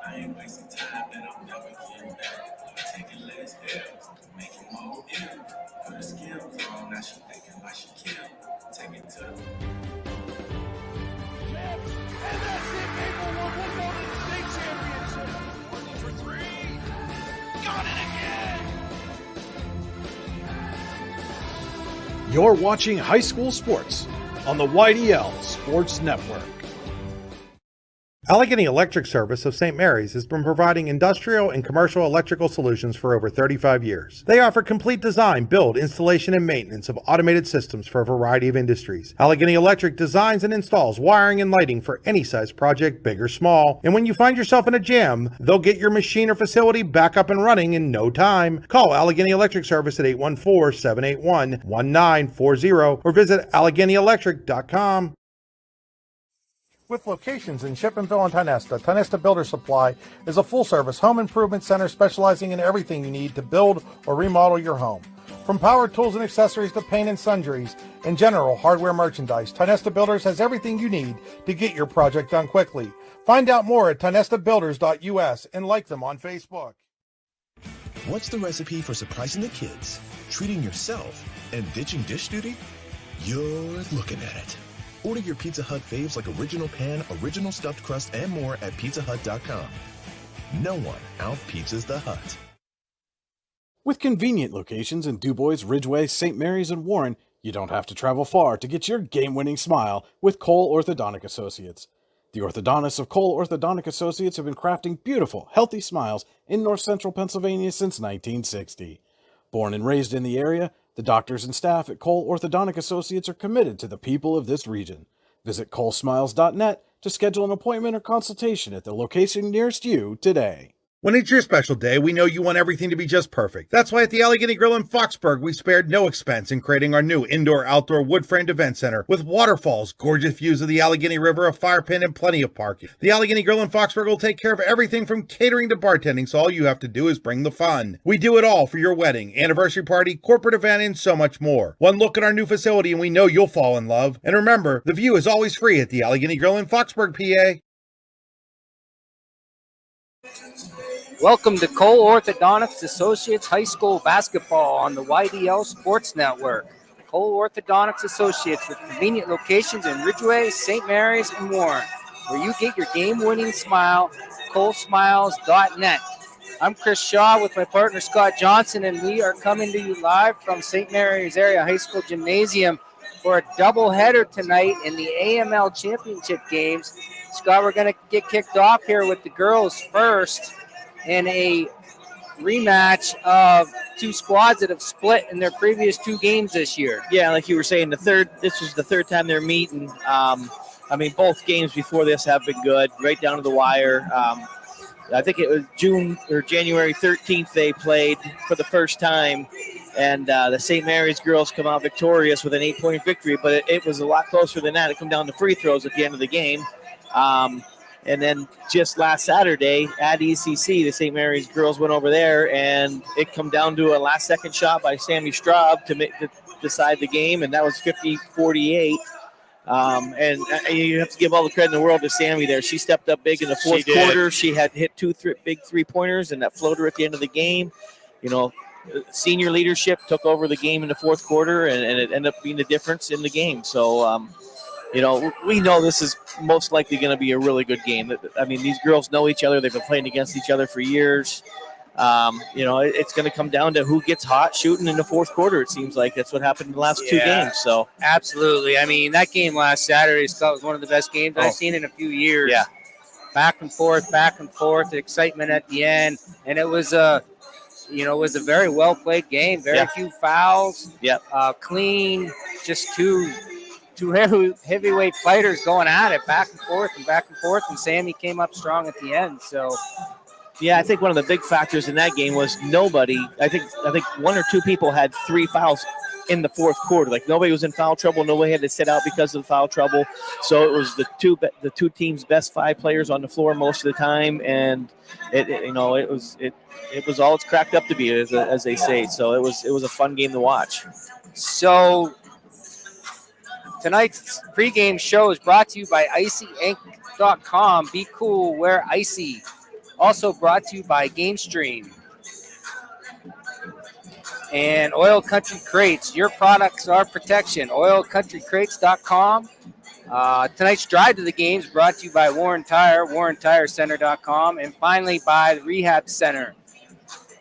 I ain't wasting time and I'm never getting back. Taking less L's, making more M. Put her skills on, now she thinking like she kill. Take it to and that's it, Maplewood will go to the state championship. Working for three. Got it again. You're watching high school sports on the YDL Sports Network. Allegheny Electric Service of St. Mary's has been providing industrial and commercial electrical solutions for over 35 years. They offer complete design, build, installation, and maintenance of automated systems for a variety of industries. Allegheny Electric designs and installs wiring and lighting for any size project, big or small. And when you find yourself in a jam, they'll get your machine or facility back up and running in no time. Call Allegheny Electric Service at 814-781-1940 or visit AlleghenyElectric.com. With locations in Shippenville and Tionesta, Tionesta Builder Supply is a full-service home improvement center specializing in everything you need to build or remodel your home. From power tools and accessories to paint and sundries and general hardware merchandise, Tionesta Builders has everything you need to get your project done quickly. Find out more at tionestabuilders.us and like them on Facebook. What's the recipe for surprising the kids, treating yourself, and ditching dish duty? You're looking at it. Order your Pizza Hut faves like original pan, original stuffed crust, and more at pizzahut.com. No one out-pizzas the Hut. With convenient locations in DuBois, Ridgeway, St. Mary's, and Warren, you don't have to travel far to get your game-winning smile with Cole Orthodontic Associates. The orthodontists of Cole Orthodontic Associates have been crafting beautiful, healthy smiles in North Central Pennsylvania since 1960. Born and raised in the area, the doctors and staff at Cole Orthodontic Associates are committed to the people of this region. Visit colesmiles.net to schedule an appointment or consultation at the location nearest you today. When it's your special day, we know you want everything to be just perfect. That's why at the Allegheny Grill in Foxburg, we spared no expense in creating our new indoor-outdoor wood-framed event center with waterfalls, gorgeous views of the Allegheny River, a fire pit, and plenty of parking. The Allegheny Grill in Foxburg will take care of everything from catering to bartending, so all you have to do is bring the fun. We do it all for your wedding, anniversary party, corporate event, and so much more. One look at our new facility and we know you'll fall in love. And remember, the view is always free at the Allegheny Grill in Foxburg, PA. Welcome to Cole Orthodontics Associates High School Basketball on the YDL Sports Network. Cole Orthodontics Associates with convenient locations in Ridgeway, St. Mary's, and Warren, where you get your game-winning smile, colesmiles.net. I'm Chris Shaw with my partner Scott Johnson, and we are coming to you live from St. Mary's Area High School Gymnasium for a doubleheader tonight in the AML Championship games. Scott, we're going to get kicked off here with the girls first in a rematch of two squads that have split in their previous two games this year. Yeah, like you were saying, this was the third time they're meeting. Both games before this have been good, right down to the wire. I think it was January 13th they played for the first time, and the St. Mary's girls come out victorious with an 8-point victory, but it was a lot closer than that. It came down to free throws at the end of the game. And then just last Saturday at ECC, the St. Mary's girls went over there, and it come down to a last-second shot by Sammy Straub to decide the game, and that was 50-48. And you have to give all the credit in the world to Sammy there. She stepped up big in the fourth quarter. She had hit two big three-pointers and that floater at the end of the game. You know, senior leadership took over the game in the fourth quarter, and it ended up being the difference in the game. So, we know this is most likely going to be a really good game. I mean, these girls know each other. They've been playing against each other for years. It's going to come down to who gets hot shooting in the fourth quarter. It seems like that's what happened in the last two games. So absolutely. I mean, that game last Saturday, Scott, was one of the best games I've seen in a few years. Yeah. Back and forth, the excitement at the end. And it was a very well-played game. Very few fouls. Yep. Clean, just two heavyweight fighters going at it, back and forth, and Sammy came up strong at the end. So, yeah, I think one of the big factors in that game was nobody. I think one or two people had 3 fouls in the fourth quarter. Like nobody was in foul trouble. Nobody had to sit out because of the foul trouble. So it was the two teams' best 5 players on the floor most of the time, and it was all it's cracked up to be, as they say. So it was a fun game to watch. So tonight's pregame show is brought to you by Icy Ink campingsports.com. Be cool, wear icy. Also brought to you by GameStream. And Oil Country Crates. Your products, our protection. OilCountryCrates.com. Tonight's drive to the games brought to you by Warren Tire, WarrenTireCenter.com. And finally by the Rehab Center.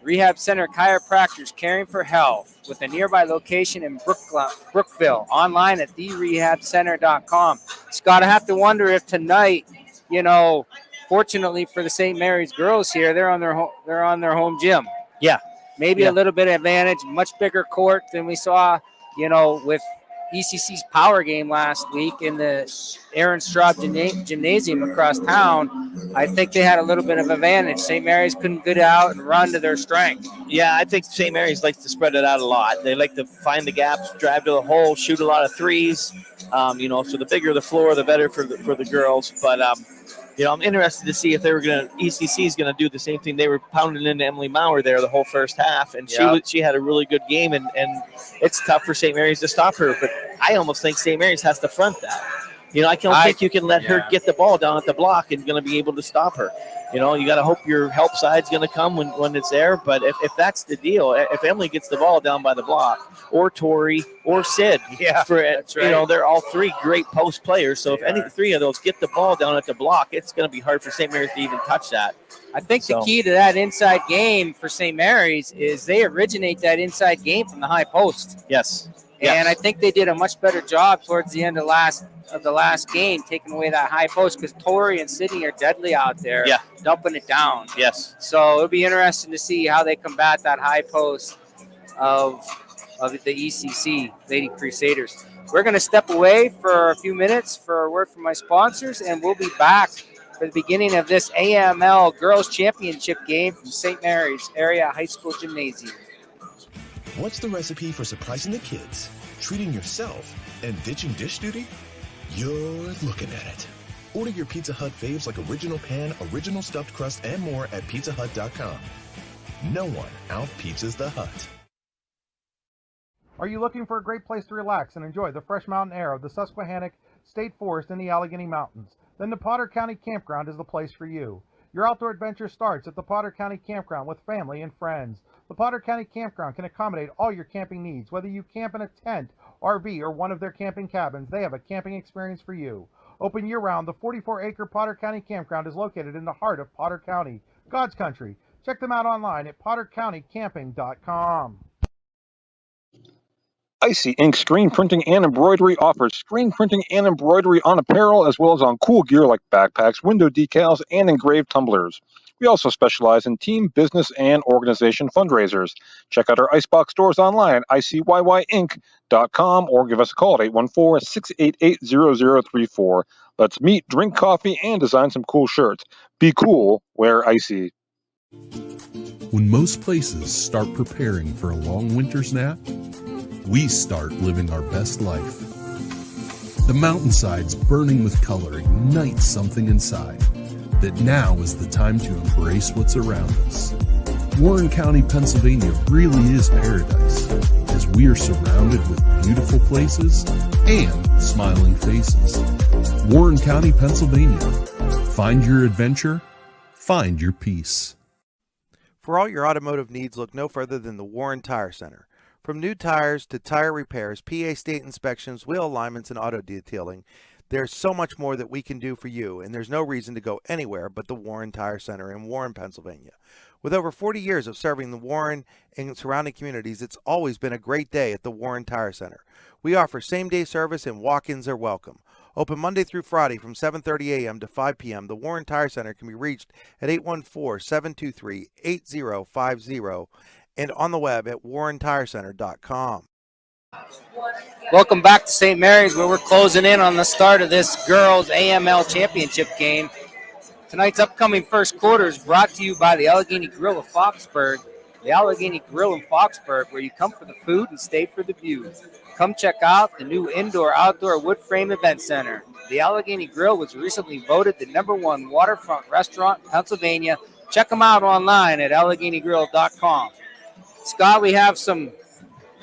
Rehab Center Chiropractors, caring for health, with a nearby location in Brookville. Online at therehabcenter.com. Scott, I have to wonder if tonight, fortunately for the St. Mary's girls here, they're on their home gym. Yeah. Maybe a little bit of advantage, much bigger court than we saw, with ECC's power game last week in the Aaron Straub Gymnasium across town. I think they had a little bit of advantage. St. Mary's couldn't get out and run to their strength. Yeah, I think St. Mary's likes to spread it out a lot. They like to find the gaps, drive to the hole, shoot a lot of threes. So the bigger the floor, the better for the girls. But I'm interested to see if ECC is gonna do the same thing. They were pounding into Emily Maurer there the whole first half, and she had a really good game, and it's tough for St. Mary's to stop her. But I almost think St. Mary's has to front that. I don't think you can let her get the ball down at the block and going to be able to stop her. You got to hope your help side's going to come when it's there. But if that's the deal, if Emily gets the ball down by the block, or Tori or Sid, that's right. They're all three great post players. So if any three of those get the ball down at the block, it's going to be hard for St. Mary's to even touch that. I think the key to that inside game for St. Mary's is they originate that inside game from the high post. Yes. And I think they did a much better job towards the end of the last game, taking away that high post, because Tori and Sydney are deadly out there, dumping it down. Yes. So it'll be interesting to see how they combat that high post of the ECC, Lady Crusaders. We're going to step away for a few minutes for a word from my sponsors, and we'll be back for the beginning of this AML Girls Championship game from St. Mary's Area High School Gymnasium. What's the recipe for surprising the kids, treating yourself, and ditching dish duty? You're looking at it. Order your Pizza Hut faves like original pan, original stuffed crust, and more at pizzahut.com. No one out-pizzas the Hut. Are you looking for a great place to relax and enjoy the fresh mountain air of the Susquehannock State Forest in the Allegheny Mountains? Then the Potter County Campground is the place for you. Your outdoor adventure starts at the Potter County Campground with family and friends. The Potter County Campground can accommodate all your camping needs. Whether you camp in a tent, RV, or one of their camping cabins, they have a camping experience for you. Open year-round, the 44-acre Potter County Campground is located in the heart of Potter County, God's country. Check them out online at pottercountycamping.com. Icy Ink Screen Printing and Embroidery offers screen printing and embroidery on apparel as well as on cool gear like backpacks, window decals, and engraved tumblers. We also specialize in team, business, and organization fundraisers. Check out our Icebox stores online at icyinc.com or give us a call at 814-688-0034. Let's meet, drink coffee, and design some cool shirts. Be cool, wear icy. When most places start preparing for a long winter's nap, we start living our best life. The mountainsides burning with color ignite something inside that now is the time to embrace what's around us. Warren County, Pennsylvania really is paradise, as we are surrounded with beautiful places and smiling faces. Warren County, Pennsylvania. Find your adventure, find your peace. For all your automotive needs, look no further than the Warren Tire Center. From new tires to tire repairs, PA state inspections, wheel alignments, and auto detailing, there's so much more that we can do for you, and there's no reason to go anywhere but the Warren Tire Center in Warren, Pennsylvania. With over 40 years of serving the Warren and surrounding communities, it's always been a great day at the Warren Tire Center. We offer same-day service and walk-ins are welcome. Open Monday through Friday from 7:30 a.m. to 5 p.m., the Warren Tire Center can be reached at 814-723-8050 and on the web at warrentirecenter.com. Welcome back to St. Mary's, where we're closing in on the start of this girls AML championship game. Tonight's upcoming first quarter is brought to you by the Allegheny Grill of Foxburg. The Allegheny Grill in Foxburg, where you come for the food and stay for the view. Come check out the new indoor-outdoor wood frame event center. The Allegheny Grill was recently voted the #1 waterfront restaurant in Pennsylvania. Check them out online at AlleghenyGrill.com. Scott, we have some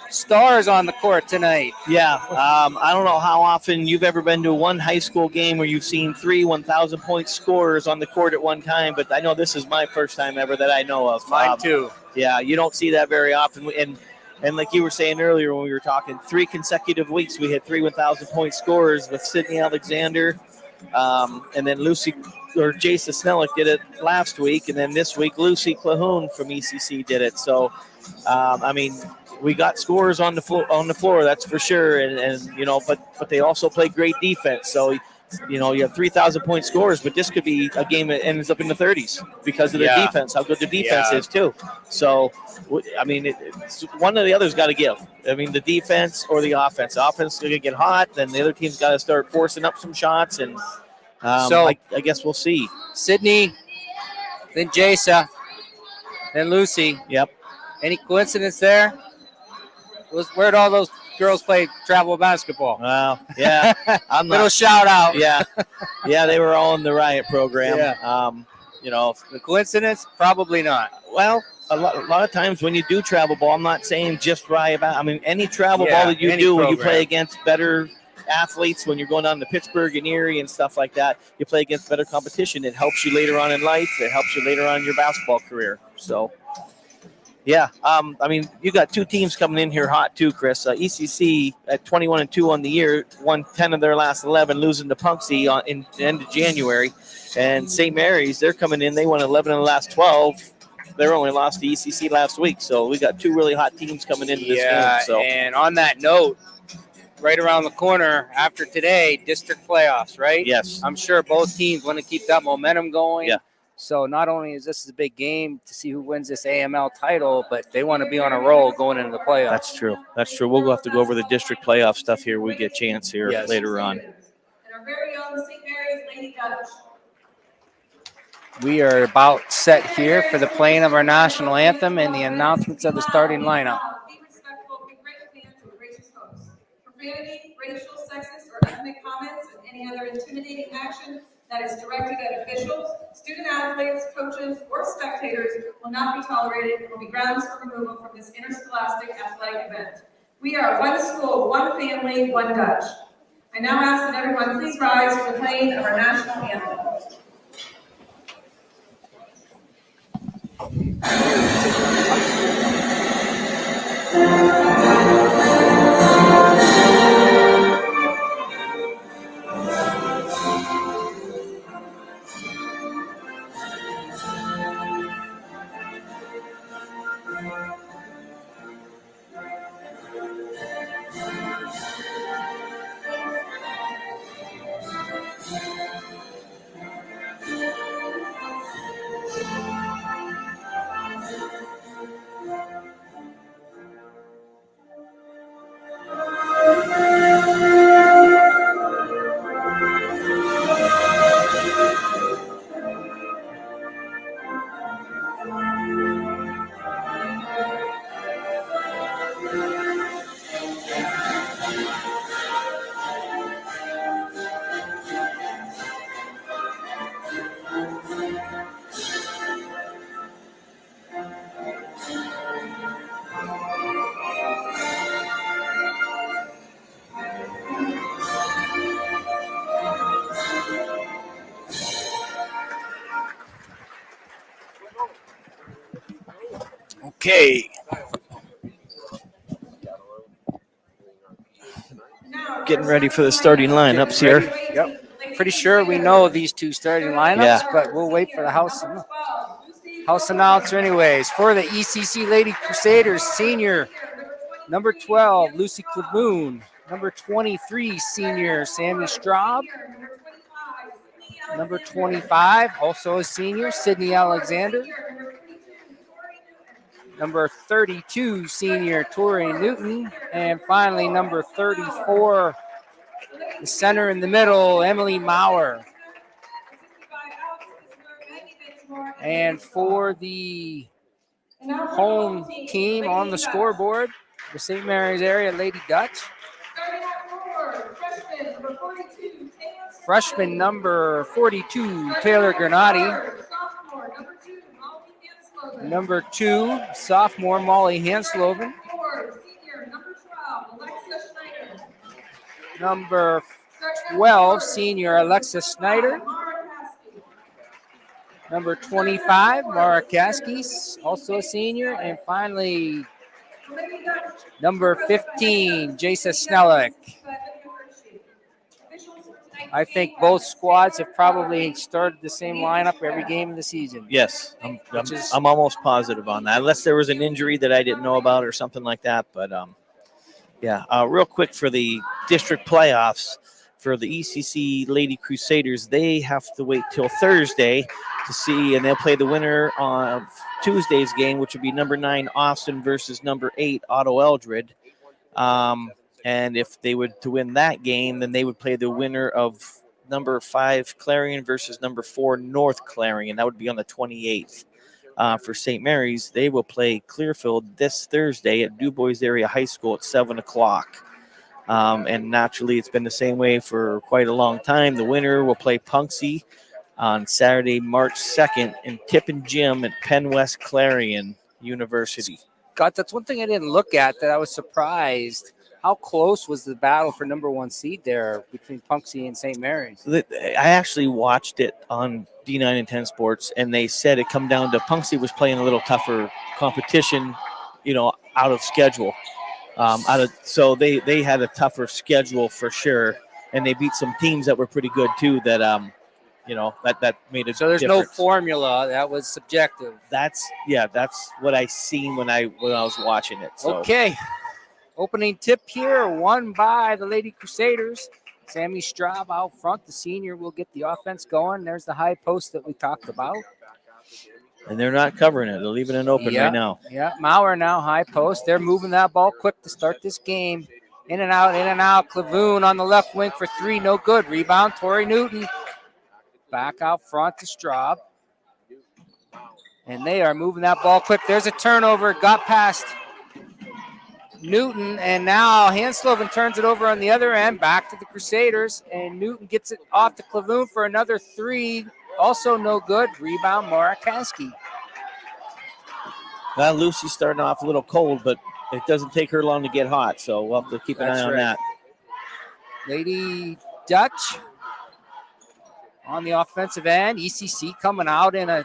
stars on the court tonight. Yeah, I don't know how often you've ever been to one high school game where you've seen 3 1,000-point scorers on the court at one time, but I know this is my first time ever that I know of. Mine too. Yeah, you don't see that very often. And like you were saying earlier when we were talking, 3 consecutive weeks we had 3 1,000-point scorers with Sydney Alexander, and then Jason Snellick did it last week, and then this week Lucy Clahoun from ECC did it. So, I mean, we got scores on the floor, that's for sure, and you know, but they also play great defense. So, you know, you have 3,000-point scores, but this could be a game that ends up in the 30s because of the defense, how good the defense is too. So, I mean, it's one or the other's got to give. I mean, the defense or the offense. The offense is going to get hot, then the other team's got to start forcing up some shots, and I guess we'll see. Sydney, then Jasa, then Lucy. Yep. Any coincidence there? Where'd all those girls play travel basketball? Well, yeah. Little shout out. Yeah. Yeah, they were all in the Riot program. Yeah. You know, the coincidence? Probably not. Well, a lot of times when you do travel ball, I'm not saying just Riot. I mean, any travel ball that you do when you play against better athletes, when you're going down to Pittsburgh and Erie and stuff like that, you play against better competition. It helps you later on in life. It helps you later on in your basketball career. So, yeah, I mean, you got 2 teams coming in here hot too, Chris. ECC at 21-2 on the year, won 10 of their last 11, losing to Punxsutawney in the end of January. And St. Mary's, they're coming in. They won 11 of the last 12. They're only lost to ECC last week. So we got 2 really hot teams coming into this game. So. And on that note, right around the corner after today, district playoffs, right? Yes. I'm sure both teams want to keep that momentum going. Yeah. So not only is this a big game to see who wins this AML title, but they want to be on a roll going into the playoffs. That's true. That's true. We'll have to go over the district playoff stuff here. We get a chance here later on. And our very own St. Mary's Lady Dutch. We are about set here for the playing of our national anthem and the announcements of the starting lineup. Be respectful, be great fans, and gracious hosts. Profanity, racial, sexist, or ethnic comments, and any other intimidating action that is directed at officials, student athletes, coaches, or spectators will not be tolerated and will be grounds for removal from this interscholastic athletic event. We are one school, one family, one Dutch. I now ask that everyone please rise for the playing of our national anthem. Okay. Getting ready for the starting lineups here. Yep. Pretty sure we know these 2 starting lineups, but we'll wait for the house announcer anyways. For the ECC Lady Crusaders, senior, number 12, Lucy Clahoun. Number 23, senior, Sammy Straub. Number 25, also a senior, Sydney Alexander. Number 32, senior, Tori Newton. And finally, number 34, the center in the middle, Emily Maurer. And for the home team on the scoreboard, the St. Mary's area Lady Dutch. Freshman number 42, Taylor Granati. Number 2, sophomore Molly Hansloven. number 12, senior Alexa Snyder. Number 25, Mara Kaskis, also a senior. And finally, number 15, Jason Snellick. I think both squads have probably started the same lineup every game of the season. Yes, I'm almost positive on that, unless there was an injury that I didn't know about or something like that. But yeah, real quick for the district playoffs for the ECC Lady Crusaders, they have to wait till Thursday to see, and they'll play the winner of Tuesday's game, which would be number 9 Austin versus number 8 Otto Eldred. And if they would to win that game, then they would play the winner of number 5 Clarion versus number 4 North Clarion. That would be on the 28th. For St. Mary's, they will play Clearfield this Thursday at Du Bois Area High School at 7 o'clock. And naturally, it's been the same way for quite a long time. The winner will play Punxsutawney on Saturday, March 2nd in Tippin Gym at Penn West Clarion University. God, that's one thing I didn't look at that I was surprised. How close was the battle for number 1 seed there between Punxsutawney and St. Mary's? I actually watched it on D9 and 10 Sports, and they said it come down to Punxsutawney was playing a little tougher competition, out of schedule. So they had a tougher schedule for sure, and they beat some teams that were pretty good too. That that made it. So there's no formula. That was subjective. That's what I seen when I was watching it. So. Okay. Opening tip here, won by the Lady Crusaders. Sammy Straub out front. The senior will get the offense going. There's the high post that we talked about. And they're not covering it. They're leaving it open right now. Yeah, Maurer now high post. They're moving that ball quick to start this game. In and out, in and out. Clavoon on the left wing for 3. No good. Rebound, Tori Newton. Back out front to Straub. And they are moving that ball quick. There's a turnover. Got past Newton, and now Hansloven turns it over on the other end, back to the Crusaders, and Newton gets it off to Clavoon for another 3. Also no good. Rebound, Marakaski. Well, Lucy's starting off a little cold, but it doesn't take her long to get hot, so we'll have to keep an eye on that. Lady Dutch on the offensive end. ECC coming out in a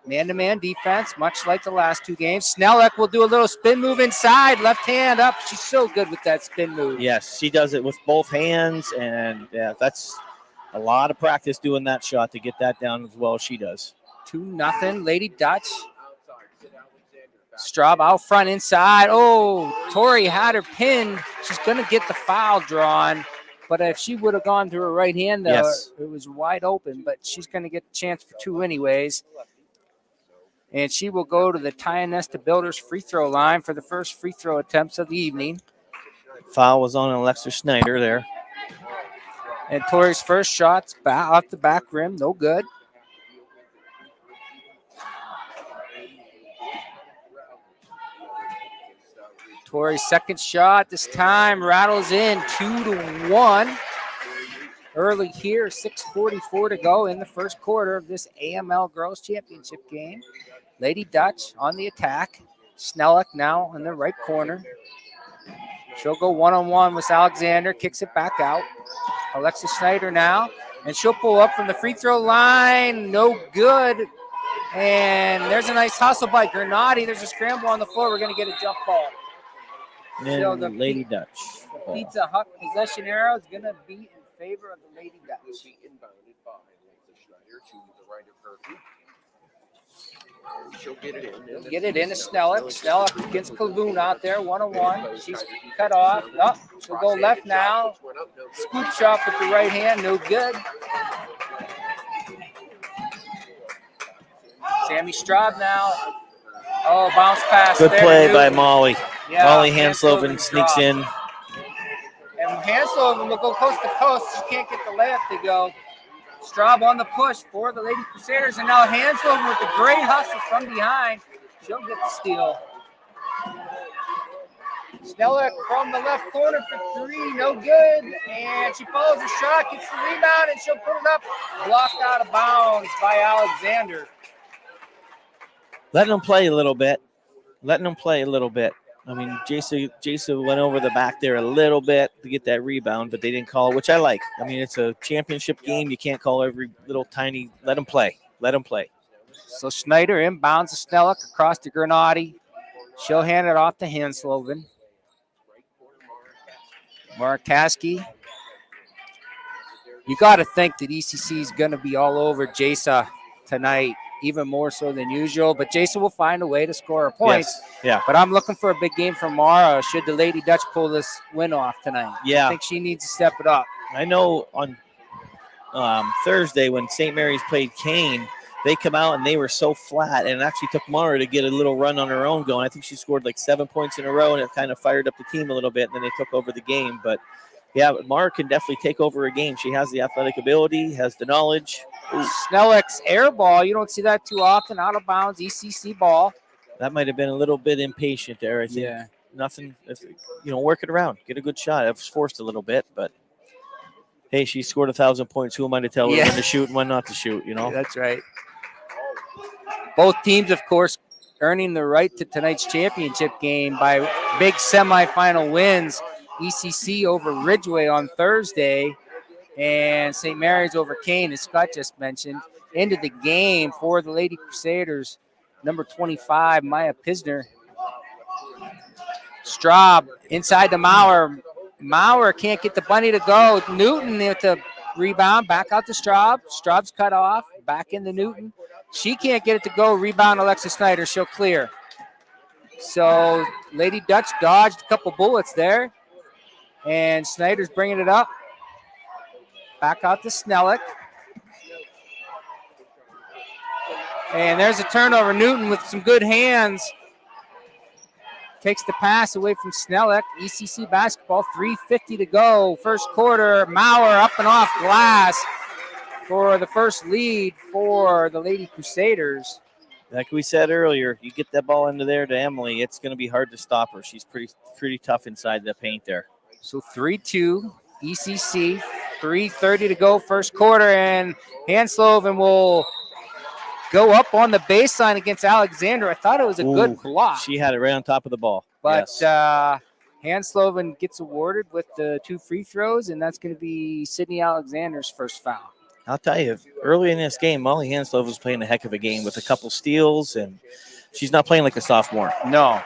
man-to-man defense, much like the last 2 games. Snellick will do a little spin move inside, left hand up. She's so good with that spin move. Yes, she does it with both hands, and that's a lot of practice doing that shot to get that down as well as she does. 2-0, Lady Dutch. Straub out front inside. Oh, Tori had her pinned. She's going to get the foul drawn. But if she would have gone to her right hand, yes, it was wide open. But she's going to get the chance for 2 anyways. And she will go to the Tionesta Builders free throw line for the first free throw attempts of the evening. Foul was on Alexa Snyder there. And Tori's first shot's off the back rim, no good. Tori's second shot this time rattles in 2-1. Early here, 6:44 to go in the first quarter of this AML Girls Championship game. Lady Dutch on the attack. Snellick now in the right corner. She'll go one-on-one with Alexander, kicks it back out. Alexa Snyder now, and she'll pull up from the free throw line. No good. And there's a nice hustle by Granati. There's a scramble on the floor. We're going to get a jump ball. So the Lady Dutch. The Pizza Hut possession arrow is going to be in favor of the Lady Dutch. She'll get it in. Get it in to Snellick. Snellick against Clavoon out there, one-on-one. She's cut off. Oh, she'll go left now. Scoop shot with the right hand, no good. Sammy Straub now. Oh, bounce pass. Good play by Molly. Yeah, Molly Hansloven sneaks in. And Hansloven will go coast to coast. She can't get the layup to go. Straub on the push for the Lady Crusaders, and now Hansloven with a great hustle from behind. She'll get the steal. Snellick from the left corner for 3, no good. And she follows the shot, gets the rebound, and she'll put it up. Blocked out of bounds by Alexander. Letting them play a little bit. I mean, Jason went over the back there a little bit to get that rebound, but they didn't call it, which I like. I mean, it's a championship game. You can't call every little tiny. Let them play. Let them play. So Schneider inbounds to Snellick across to Granati. She'll hand it off to Hansloven. Markaski. You got to think that ECC is going to be all over Jasa tonight, even more so than usual. But Jasa will find a way to score a point. Yes. Yeah. But I'm looking for a big game from Mara should the Lady Dutch pull this win off tonight. Yeah. I think she needs to step it up. I know on Thursday when St. Mary's played Kane, they come out and they were so flat, and it actually took Mara to get a little run on her own going. I think she scored like 7 points in a row, and it kind of fired up the team a little bit, and then they took over the game. But, yeah, Mara can definitely take over a game. She has the athletic ability, has the knowledge. Snellick's air ball, you don't see that too often, out of bounds, ECC ball. That might have been a little bit impatient there, I think. Yeah. Nothing, work it around. Get a good shot. It was forced a little bit, but, hey, she scored 1,000 points. Who am I to tell her when to shoot and when not to shoot, That's right. Both teams, of course, earning the right to tonight's championship game by big semifinal wins. ECC over Ridgeway on Thursday and St. Mary's over Kane, as Scott just mentioned. Into the game for the Lady Crusaders, number 25, Maya Pisner. Straub inside the Maurer. Maurer can't get the bunny to go. Newton with the rebound, back out to Straub. Straub's cut off, back into Newton. She can't get it to go. Rebound, Alexis Snyder. She'll clear. So Lady Dutch dodged a couple bullets there. And Snyder's bringing it up. Back out to Snellick. And there's a turnover. Newton with some good hands. Takes the pass away from Snellick. ECC basketball, 3:50 to go. First quarter, Maurer up and off glass for the first lead for the Lady Crusaders. Like we said earlier, you get that ball into there to Emily, it's going to be hard to stop her. She's pretty tough inside the paint there. So 3-2, ECC, 3:30 to go, first quarter, and Hansloven will go up on the baseline against Alexander. I thought it was a good block. She had it right on top of the ball. But Hansloven gets awarded with the 2 free throws, and that's going to be Sydney Alexander's first foul. I'll tell you, early in this game, Molly Hansloven was playing a heck of a game with a couple steals, and she's not playing like a sophomore. No.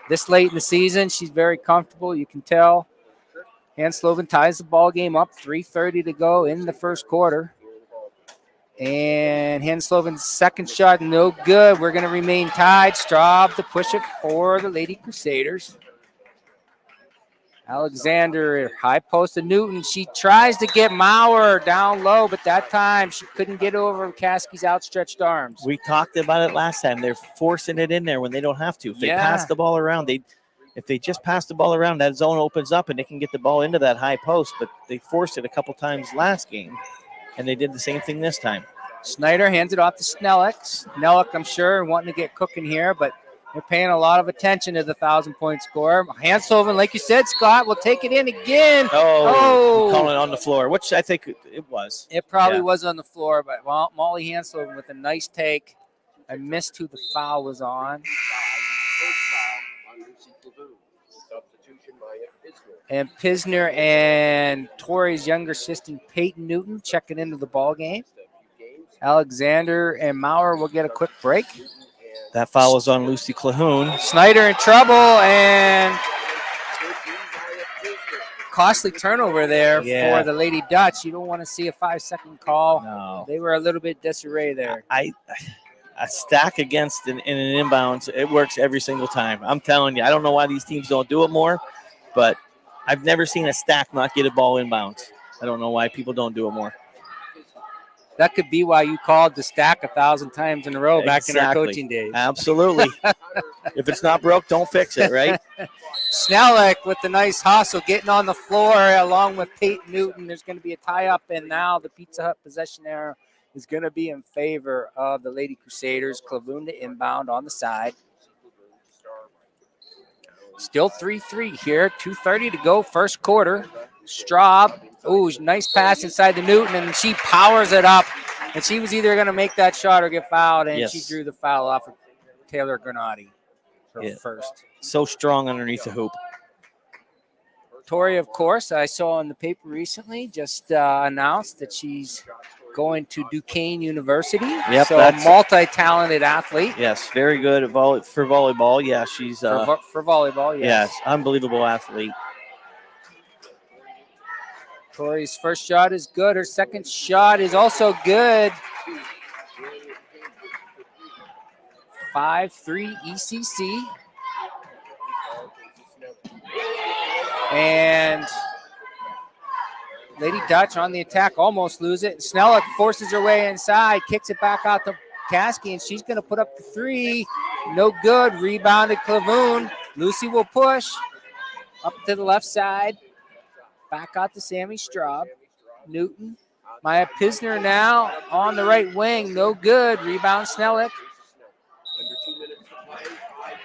This late in the season, she's very comfortable. You can tell. Hansloven ties the ball game up, 3:30 to go in the first quarter. And Hansloven's second shot, no good. We're going to remain tied. Straub to push it for the Lady Crusaders. Alexander, high post to Newton. She tries to get Maurer down low, but that time she couldn't get over Kaski's outstretched arms. We talked about it last time. They're forcing it in there when they don't have to. If they pass the ball around, if they just pass the ball around, that zone opens up and they can get the ball into that high post. But they forced it a couple times last game, and they did the same thing this time. Snyder hands it off to Snellick. Snellick, I'm sure, wanting to get cooking here, but they're paying a lot of attention to the 1,000-point score. Hansloven, like you said, Scott, will take it in again. Calling it on the floor, which I think it was. It probably was on the floor, but Molly Hansloven with a nice take. I missed who the foul was on. And Pisner and Torrey's younger assistant, Peyton Newton, checking into the ball game. Alexander and Maurer will get a quick break. That foul is on Lucy Clahoun. Snyder in trouble, and costly turnover there for the Lady Dutch. You don't want to see a 5-second call. No. They were a little bit disarray there. A stack against in an inbounds, it works every single time. I'm telling you, I don't know why these teams don't do it more, but I've never seen a stack not get a ball inbounds. I don't know why people don't do it more. That could be why you called the stack 1,000 times in a row back in our coaching days. Absolutely. If it's not broke, don't fix it, right? Snellick with the nice hustle, getting on the floor along with Peyton Newton. There's going to be a tie-up, and now the Pizza Hut possession arrow is going to be in favor of the Lady Crusaders. Clavoon to inbound on the side. Still 3-3 here, 2:30 to go, first quarter. Straub, nice pass inside to Newton, and she powers it up. And she was either going to make that shot or get fouled, and she drew the foul off of Taylor Granati. go Yeah. first. So strong underneath the hoop. Tori, of course, I saw in the paper recently, just announced that she's going to Duquesne University. Yep, so that's- multi-talented athlete. Yes, very good at for volleyball. Yeah, she's For volleyball, yes. unbelievable athlete. Tori's first shot is good. Her second shot is also good. 5-3 ECC. And Lady Dutch on the attack, almost lose it. Snellick forces her way inside, kicks it back out to Kasky, and she's going to put up the three. No good. Rebounded Clavoon. Lucy will push up to the left side. Back out to Sammy Straub. Newton. Maya Pisner now on the right wing. No good. Rebound Snellick.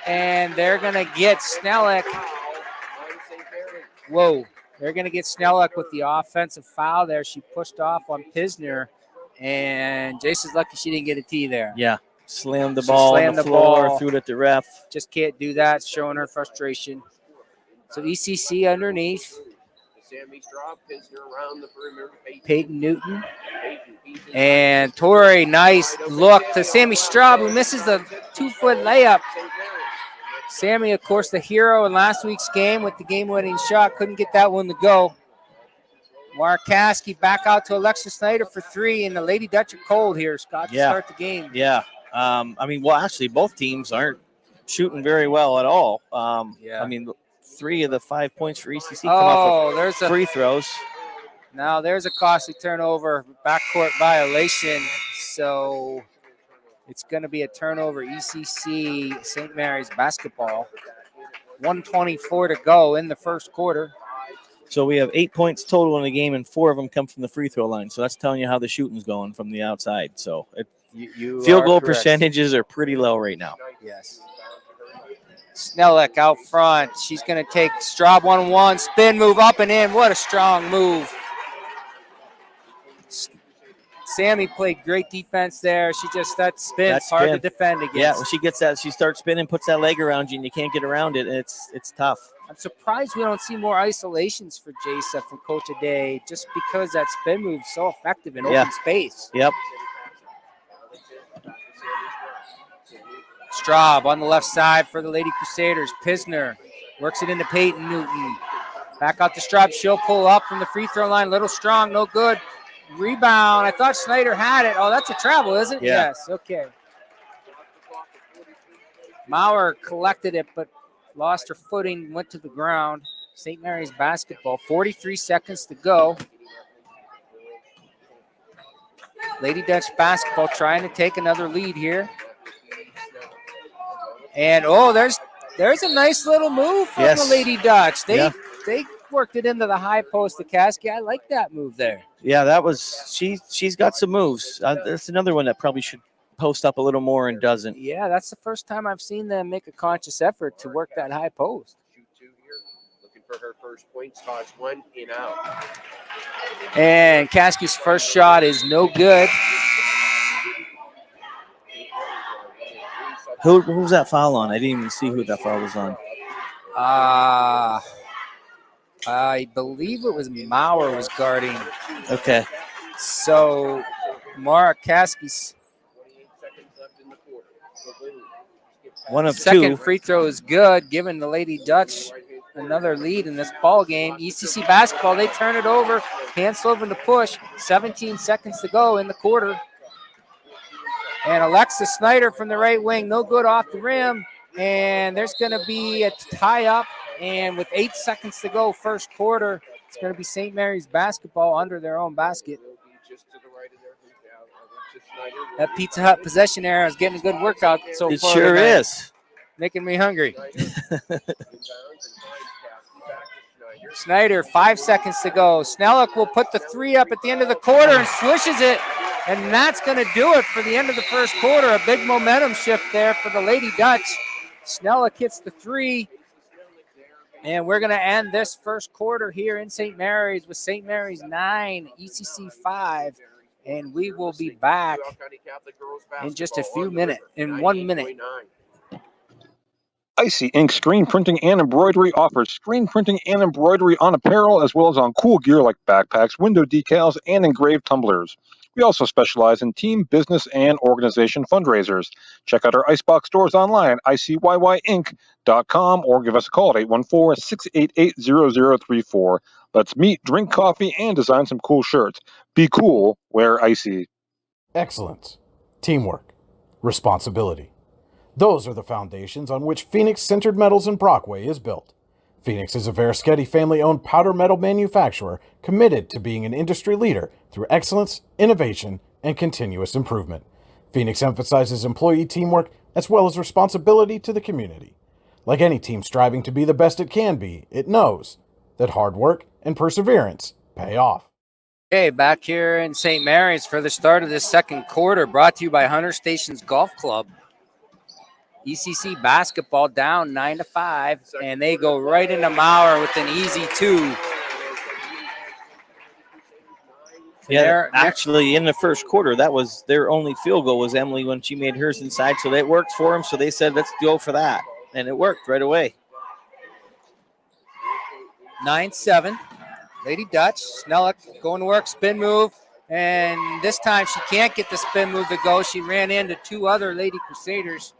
And they're going to get Snellick. Whoa. They're going to get Snellick with the offensive foul there. She pushed off on Pisner. And Jason's lucky she didn't get a tee there. Yeah, slammed the ball on the floor, threw it at the ref. Just can't do that, showing her frustration. So ECC underneath. Sammy Straub, Pisner around the perimeter. Peyton Newton. And Tori, nice look to Sammy Straub, who misses the 2-foot layup. Sammy, of course, the hero in last week's game with the game-winning shot. Couldn't get that one to go. Markaski back out to Alexa Snyder for three, and the Lady Dutch are cold here, Scott, to start the game. Yeah. Actually, both teams aren't shooting very well at all. Yeah. 3 of the 5 points for ECC come off of there's free throws. Now there's a costly turnover, backcourt violation. So it's going to be a turnover, ECC St. Mary's basketball. 1:24 to go in the first quarter. So we have 8 points total in the game, and 4 of them come from the free throw line. So that's telling you how the shooting's going from the outside. So field goal percentages are pretty low right now. Yes. Snellick out front. She's going to take Straub 1-1, spin move up and in. What a strong move. Sammy played great defense there. That spin's hard to defend against. Yeah, when she gets that, she starts spinning, puts that leg around you, and you can't get around it. And it's tough. I'm surprised we don't see more isolations for Jasa from Coach Day, just because that spin move is so effective in open space. Yep. Straub on the left side for the Lady Crusaders. Pisner works it into Peyton Newton. Back out to Straub. She'll pull up from the free throw line. Little strong, no good. Rebound. I thought Snyder had it. Oh, that's a travel, isn't it? Yeah. Yes, okay. Maurer collected it, but lost her footing, went to the ground. St. Mary's basketball, 43 seconds to go. Lady Dutch basketball trying to take another lead here. And, there's a nice little move from the Lady Dutch. They worked it into the high post to Kasky. I like that move there. Yeah, that was she's got some moves. That's another one that probably should post up a little more and doesn't. Yeah, that's the first time I've seen them make a conscious effort to work that high post. Looking for her first points, toss one, in out. And Kasky's first shot is no good. Who was that foul on? I didn't even see who that foul was on. I believe it was Maurer was guarding. Okay. So, Mara Kasky's one of second two. free throw is good, giving the Lady Dutch another lead in this ball game. ECC basketball, they turn it over. Hansloven to push. 17 seconds to go in the quarter. And Alexa Snyder from the right wing, no good off the rim. And there's going to be a tie-up. And with 8 seconds to go, first quarter, it's going to be St. Mary's basketball under their own basket. That Pizza Hut possession era is getting a good workout so far. It sure is. Making me hungry. Snyder, 5 seconds to go. Snellick will put the three up at the end of the quarter and swishes it. And that's going to do it for the end of the first quarter. A big momentum shift there for the Lady Dutch. Snellick hits the three. And we're going to end this first quarter here in St. Mary's with St. Mary's 9, ECC 5. And we will be back in just a few minutes, in 1 minute. Icy Ink Screen Printing and Embroidery offers screen printing and embroidery on apparel as well as on cool gear like backpacks, window decals, and engraved tumblers. We also specialize in team, business, and organization fundraisers. Check out our Icebox stores online at icyinc.com or give us a call at 814-688-0034. Let's meet, drink coffee, and design some cool shirts. Be cool, wear Icy. Excellence, teamwork, responsibility. Those are the foundations on which Phoenix Centered Metals in Brockway is built. Phoenix is a Verischetti family-owned powder metal manufacturer committed to being an industry leader through excellence, innovation, and continuous improvement. Phoenix emphasizes employee teamwork as well as responsibility to the community. Like any team striving to be the best it can be, it knows that hard work and perseverance pay off. Okay, back here in St. Mary's for the start of this second quarter, brought to you by Hunter Stations Golf Club. ECC basketball down 9-5, and they go right into Maurer with an easy 2. Yeah, actually, in the first quarter, that was their only field goal was Emily when she made hers inside, so that worked for them. So they said, let's go for that, and it worked right away. 9-7. Lady Dutch, Snellick going to work, spin move, and this time she can't get the spin move to go. She ran into 2 other Lady Crusaders.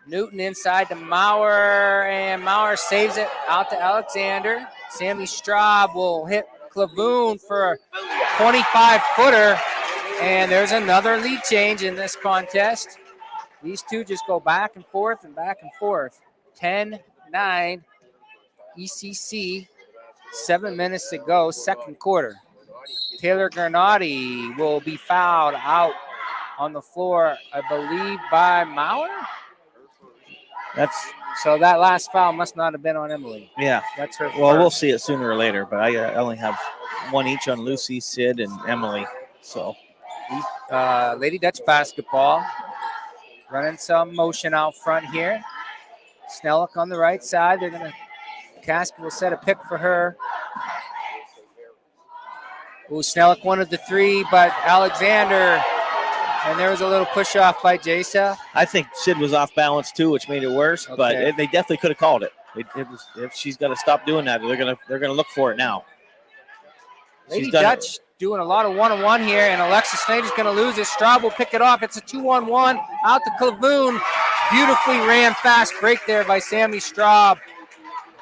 Newton inside to Maurer, and Maurer saves it out to Alexander. Sammy Straub will hit Clavoon for a 25-footer, and there's another lead change in this contest. These two just go back and forth and back and forth. 10-9, ECC, 7 minutes to go, second quarter. Taylor Granati will be fouled out on the floor, I believe, by Maurer. So that last foul must not have been on Emily. Yeah. That's her. Well, we'll see it sooner or later, but I only have one each on Lucy, Sid, and Emily. So, Lady Dutch basketball. Running some motion out front here. Snellick on the right side. Caskey will set a pick for her. Ooh, Snellick wanted the 3, but Alexander, and there was a little push off by Jasa. I think Sid was off balance too, which made it worse. Okay. But they definitely could have called it. If she's got to stop doing that, they're gonna look for it now. Lady Dutch doing a lot of one-on-one here, and Alexis Snyder's going to lose it. Straub will pick it off. It's a 2-on-1 out to Clavoon. Beautifully ran fast break there by Sammy Straub,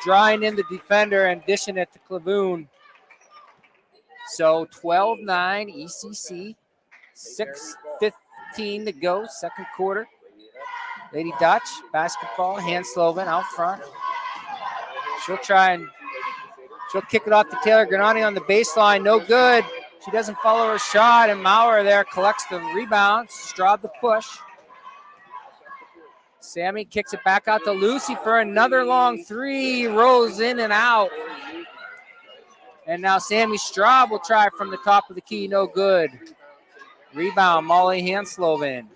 drawing in the defender and dishing it to Clavoon. So 12-9 ECC, 6:15 to go, second quarter. Lady Dutch, basketball, Hansloven out front. She'll kick it off to Taylor Granati on the baseline. No good. She doesn't follow her shot, and Maurer there collects the rebound. Straub the push. Sammy kicks it back out to Lucy for another long 3. Rolls in and out. And now Sammy Straub will try from the top of the key. No good. Rebound, Molly Hansloven.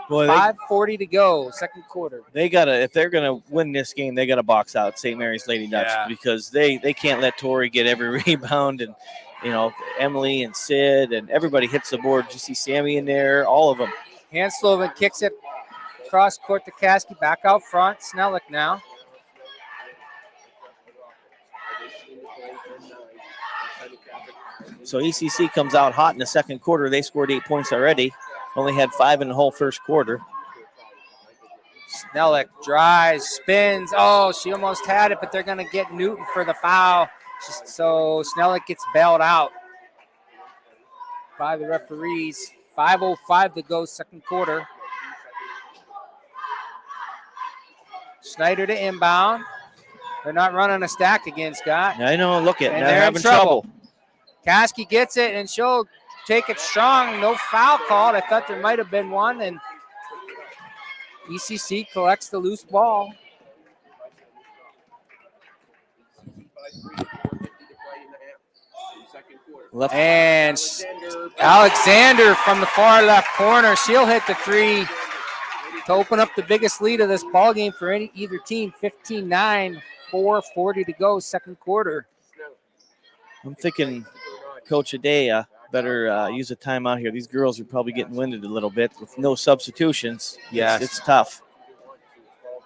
5:40 to go, second quarter. If they're gonna win this game, they gotta box out St. Mary's Lady Dutch because they can't let Tori get every rebound, and Emily and Sid and everybody hits the board. You see Sammy in there, all of them. Hansloven kicks it cross court to Caskey, back out front. Snellick now. So ECC comes out hot in the second quarter. They scored 8 points already. Only had 5 in the whole first quarter. Snellick drives, spins. Oh, she almost had it, but they're going to get Newton for the foul. So Snellick gets bailed out by the referees. 5:05 to go, second quarter. Snyder to inbound. They're not running a stack again, Scott. I know, look at it. They're having trouble. Caskey gets it, and she'll take it strong. No foul called. I thought there might have been one, and ECC collects the loose ball. And Alexander from the far left corner. She'll hit the 3 to open up the biggest lead of this ball game for either team. 15-9, 4:40 to go, second quarter. I'm thinking Coach Adea better use a timeout here. These girls are probably getting winded a little bit with no substitutions. Yes. It's tough.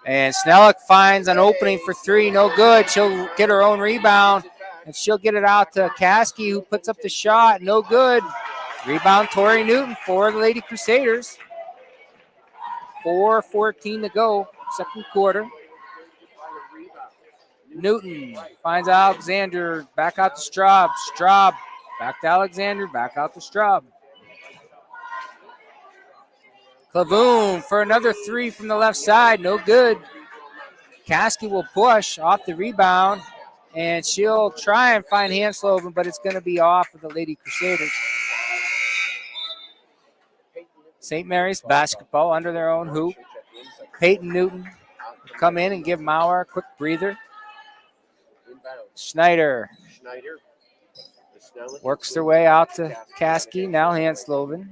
And Snellick finds an opening for three. No good. She'll get her own rebound. And she'll get it out to Caskey, who puts up the shot. No good. Rebound, Tori Newton for the Lady Crusaders. 4:14 to go, second quarter. Newton finds Alexander, back out to Straub. Straub, back to Alexander, back out to Straub. Clavoon for another three from the left side, no good. Caskey will push off the rebound, and she'll try and find Hansloven, but it's going to be off of the Lady Crusaders. St. Mary's basketball under their own hoop. Peyton Newton come in and give Mauer a quick breather. Schneider works their way out to Caskey, now Hansloven.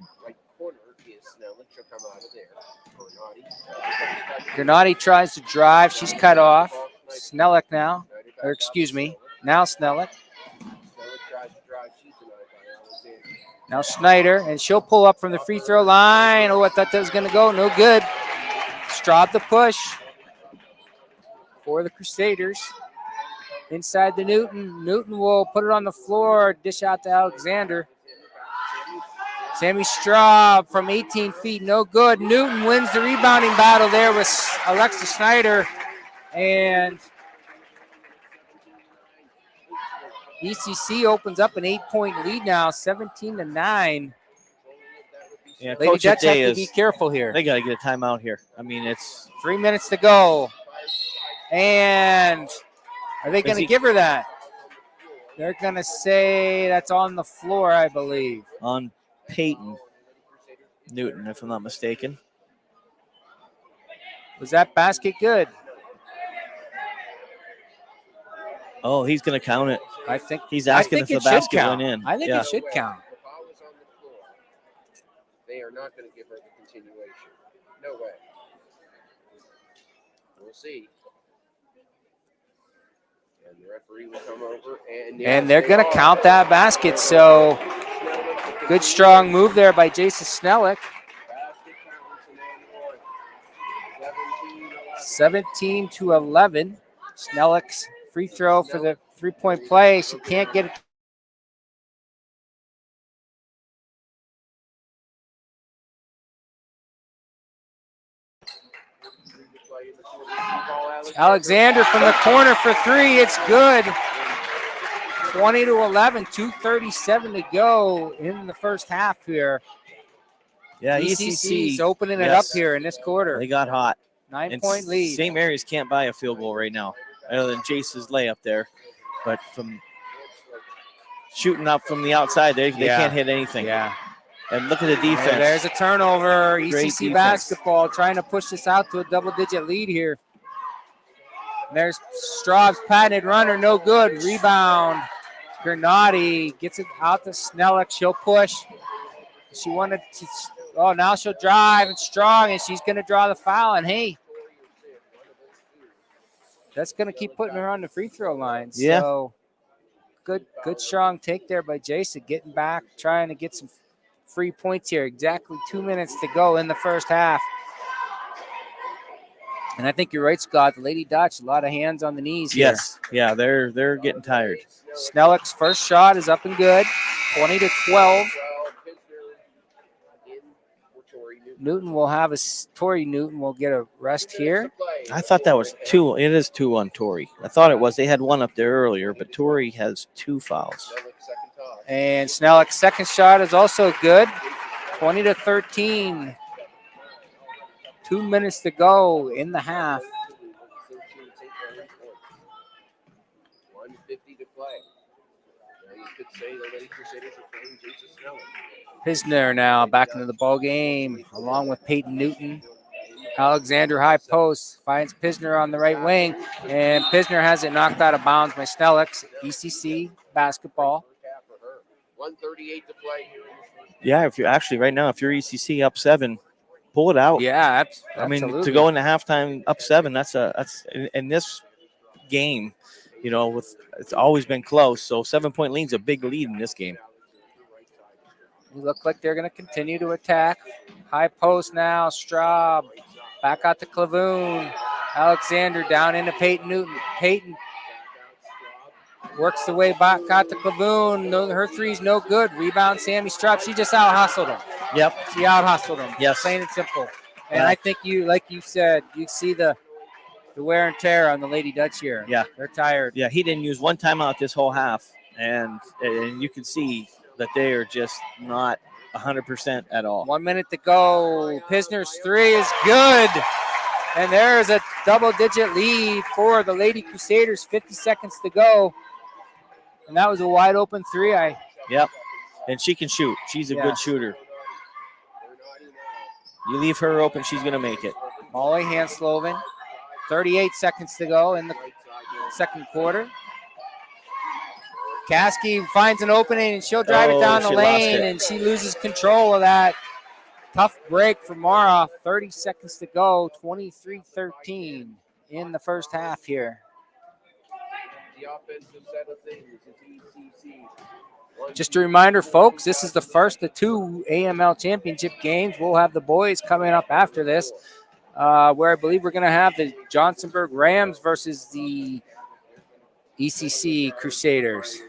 Granati tries to drive. She's cut off. Snellick now. Or excuse me. Now Snellick. Now Schneider. And she'll pull up from the free throw line. Oh, I thought that was going to go. No good. Straub the push for the Crusaders. Inside the Newton. Newton will put it on the floor. Dish out to Alexander. Sammy Straub from 18 feet, no good. Newton wins the rebounding battle there with Alexa Schneider. And ECC opens up an 8-point lead now, 17-9. Yeah, Lady Coach Dutch have Day to be careful here. They got to get a timeout here. I mean, it's 3 minutes to go. And are they going to give her that? They're going to say that's on the floor, I believe. On Peyton Newton, if I'm not mistaken. Was that basket good? Oh, he's going to count it. I think he's asking if the basket went in. I think it should count. They are not going to give her the continuation. No way. We'll see. And the referee will come over, and they're going to count that basket. So good strong move there by Jason Snellick. 17-11. Snellick's free throw for the three-point play. She can't get it. Alexander from the corner for three. It's good. 20-11, 2:37 to go in the first half here. Yeah, ECC's opening it up here in this quarter. They got hot. 9-point lead. St. Mary's can't buy a field goal right now, other than Jace's layup there. But from shooting up from the outside, they can't hit anything. Yeah. And look at the defense. There's a turnover. Great ECC defense. basketball trying to push this out to a double-digit lead here. There's Straub's patented runner, no good. Rebound. Granati gets it out to Snellick. She'll push. She wanted to. Oh, now she'll drive and strong, and she's going to draw the foul. And hey, that's going to keep putting her on the free throw line. Yeah. So good strong take there by Jason, getting back, trying to get some free points here. Exactly 2 minutes to go in the first half. And I think you're right, Scott. The Lady Dutch, a lot of hands on the knees here. Yes. Yeah, they're getting tired. Snellick's first shot is up and good. 20-12. Newton will have Tori Newton will get a rest here. I thought that was two. It is 2 on Tori. I thought it was. They had one up there earlier, but Tori has 2 fouls. And Snellick's second shot is also good. 20-13. 2 minutes to go in the half. 150 to play. Now you could say the Lady Crusaders are playing Jason Snellick. Pisner now back into the ball game, along with Peyton Newton. Alexander high post finds Pisner on the right wing, and Pisner has it knocked out of bounds by Snellick. ECC basketball. 138 to play. Yeah, if you're actually right now, if you're ECC up 7, pull it out. Yeah, I mean, absolutely. to go into halftime up 7, that's in this game, you know, it's always been close. So 7-point lead's a big lead in this game. They look like they're going to continue to attack. High post now. Straub back out to Clavoon. Alexander down into Peyton Newton. Peyton works the way back out to Clavoon. No, her three's no good. Rebound, Sammy Straub. She just out-hustled him. Yep. She out-hustled him. Yes. Plain and simple. And Yeah. I think like you said, you see the wear and tear on the Lady Dutch here. Yeah. They're tired. Yeah, he didn't use one timeout this whole half, and you can see that they are just not 100% at all. 1 minute to go. Pisner's three is good. And there's a double-digit lead for the Lady Crusaders. 50 seconds to go. And that was a wide-open three. Yep. And she can shoot. She's a good shooter. You leave her open, she's going to make it. Molly Hansloven. 38 seconds to go in the second quarter. Caskey finds an opening, and she'll drive it down the lane, and she loses control of that. Tough break for Mara. 30 seconds to go. 23-13 in the first half here. The offensive side of things is ECC. Just a reminder, folks, this is the first of 2 AML championship games. We'll have the boys coming up after this, where I believe we're going to have the Johnsonburg Rams versus the ECC Crusaders.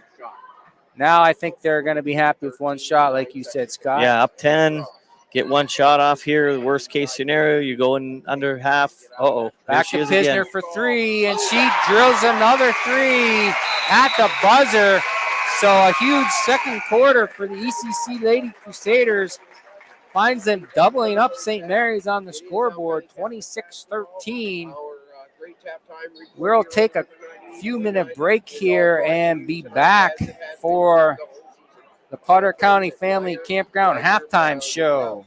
Now I think they're going to be happy with one shot, like you said, Scott. Yeah, up 10. Get one shot off here. Worst case scenario, you're going under half. Back to Pisner for three, and she drills another three at the buzzer. So a huge second quarter for the ECC Lady Crusaders. Finds them doubling up St. Mary's on the scoreboard, 26-13. We'll take a few-minute break here and be back for the Potter County Family Campground halftime show.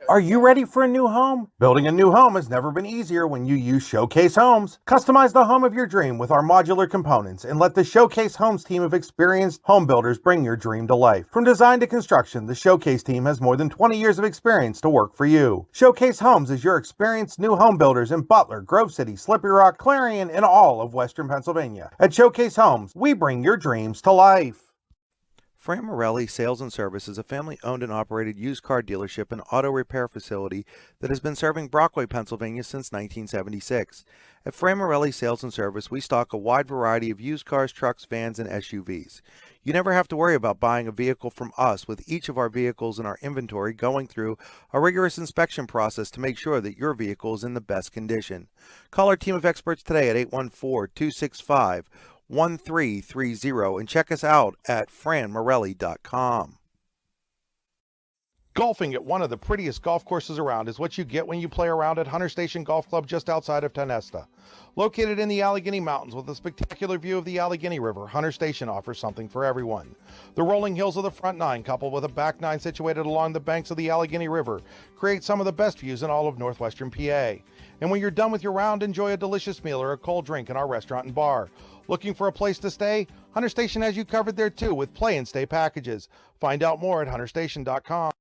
Are you ready for a new home? Building a new home has never been easier when you use Showcase Homes. Customize the home of your dream with our modular components and let the Showcase Homes team of experienced home builders bring your dream to life. From design to construction, the Showcase team has more than 20 years of experience to work for you. Showcase Homes is your experienced new home builders in Butler, Grove City, Slippery Rock, Clarion, and all of Western Pennsylvania. At Showcase Homes, we bring your dreams to life. Fran Morelli Sales and Service is a family-owned and operated used car dealership and auto repair facility that has been serving Brockway, Pennsylvania since 1976. At Fran Morelli Sales and Service, we stock a wide variety of used cars, trucks, vans, and SUVs. You never have to worry about buying a vehicle from us, with each of our vehicles in our inventory going through a rigorous inspection process to make sure that your vehicle is in the best condition. Call our team of experts today at 814-265-1330 and check us out at franmorelli.com. Golfing at one of the prettiest golf courses around is what you get when you play around at Hunter Station Golf Club just outside of Tonesta. Located in the Allegheny Mountains with a spectacular view of the Allegheny River, Hunter Station offers something for everyone. The rolling hills of the front nine, coupled with a back nine situated along the banks of the Allegheny River, create some of the best views in all of northwestern PA. And when you're done with your round, enjoy a delicious meal or a cold drink in our restaurant and bar. Looking for a place to stay? Hunter Station has you covered there too with play and stay packages. Find out more at hunterstation.com.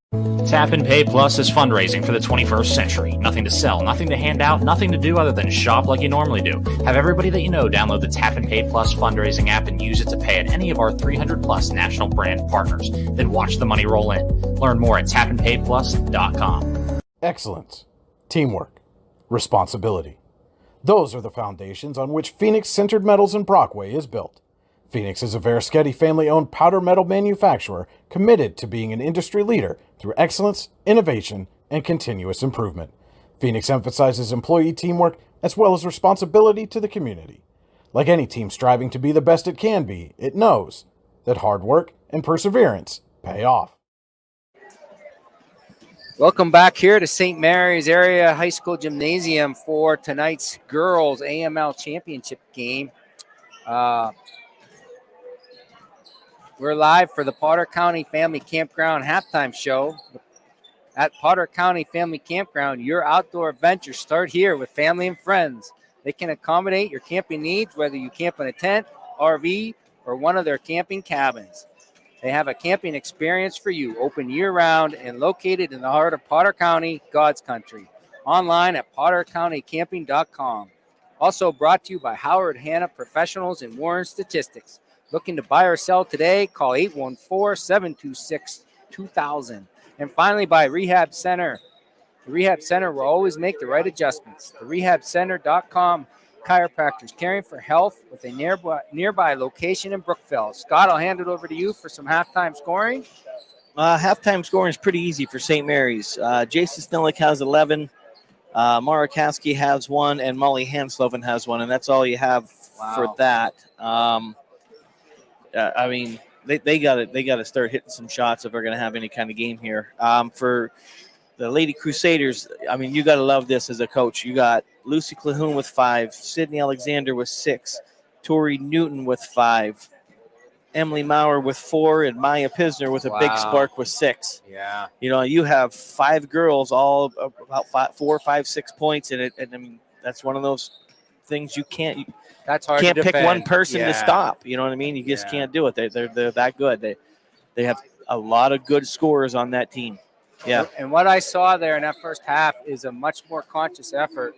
Tap and Pay Plus is fundraising for the 21st century. Nothing to sell, nothing to hand out, nothing to do other than shop like you normally do. Have everybody that you know download the Tap and Pay Plus fundraising app and use it to pay at any of our 300 plus national brand partners. Then watch the money roll in. Learn more at tapandpayplus.com. Excellence, teamwork, responsibility. Those are the foundations on which Phoenix Sintered Metals in Brockway is built. Phoenix is a Verischetti family-owned powder metal manufacturer committed to being an industry leader through excellence, innovation, and continuous improvement. Phoenix emphasizes employee teamwork as well as responsibility to the community. Like any team striving to be the best it can be, it knows that hard work and perseverance pay off. Welcome back here to St. Mary's Area High School Gymnasium for tonight's girls AML championship game. We're live for the Potter County Family Campground halftime show. At Potter County Family Campground, your outdoor adventures start here with family and friends. They can accommodate your camping needs, whether you camp in a tent, RV, or one of their camping cabins. They have a camping experience for you, open year-round and located in the heart of Potter County, God's country. Online at pottercountycamping.com. Also brought to you by Howard Hanna Professionals and Warren Statistics. Looking to buy or sell today? Call 814-726-2000. And finally, by Rehab Center The Rehab Center will always make the right adjustments. The rehabcenter.com chiropractors caring for health with a nearby location in Brookville. Scott, I'll hand it over to you for some halftime scoring. Halftime scoring is pretty easy for St. Mary's. Jason Snellick has 11. Mara Kasky has 1, and Molly Hansloven has 1, and that's all you have for that. I mean, they got to start hitting some shots if they're going to have any kind of game here. For the Lady Crusaders, I mean, you got to love this as a coach. You got Lucy Cahoon with 5, Sydney Alexander with 6, Tori Newton with 5, Emily Maurer with 4, and Maya Pisner with a big spark with 6. Yeah. You know, you have 5 girls, all about 4, 5, 6 points in it. And I mean, that's one of those things you can't. That's hard. Can't to pick defend. one person Yeah. to stop. You know what I mean? You just can't do it. They're that good. They have a lot of good scorers on that team. Yeah. And what I saw there in that first half is a much more conscious effort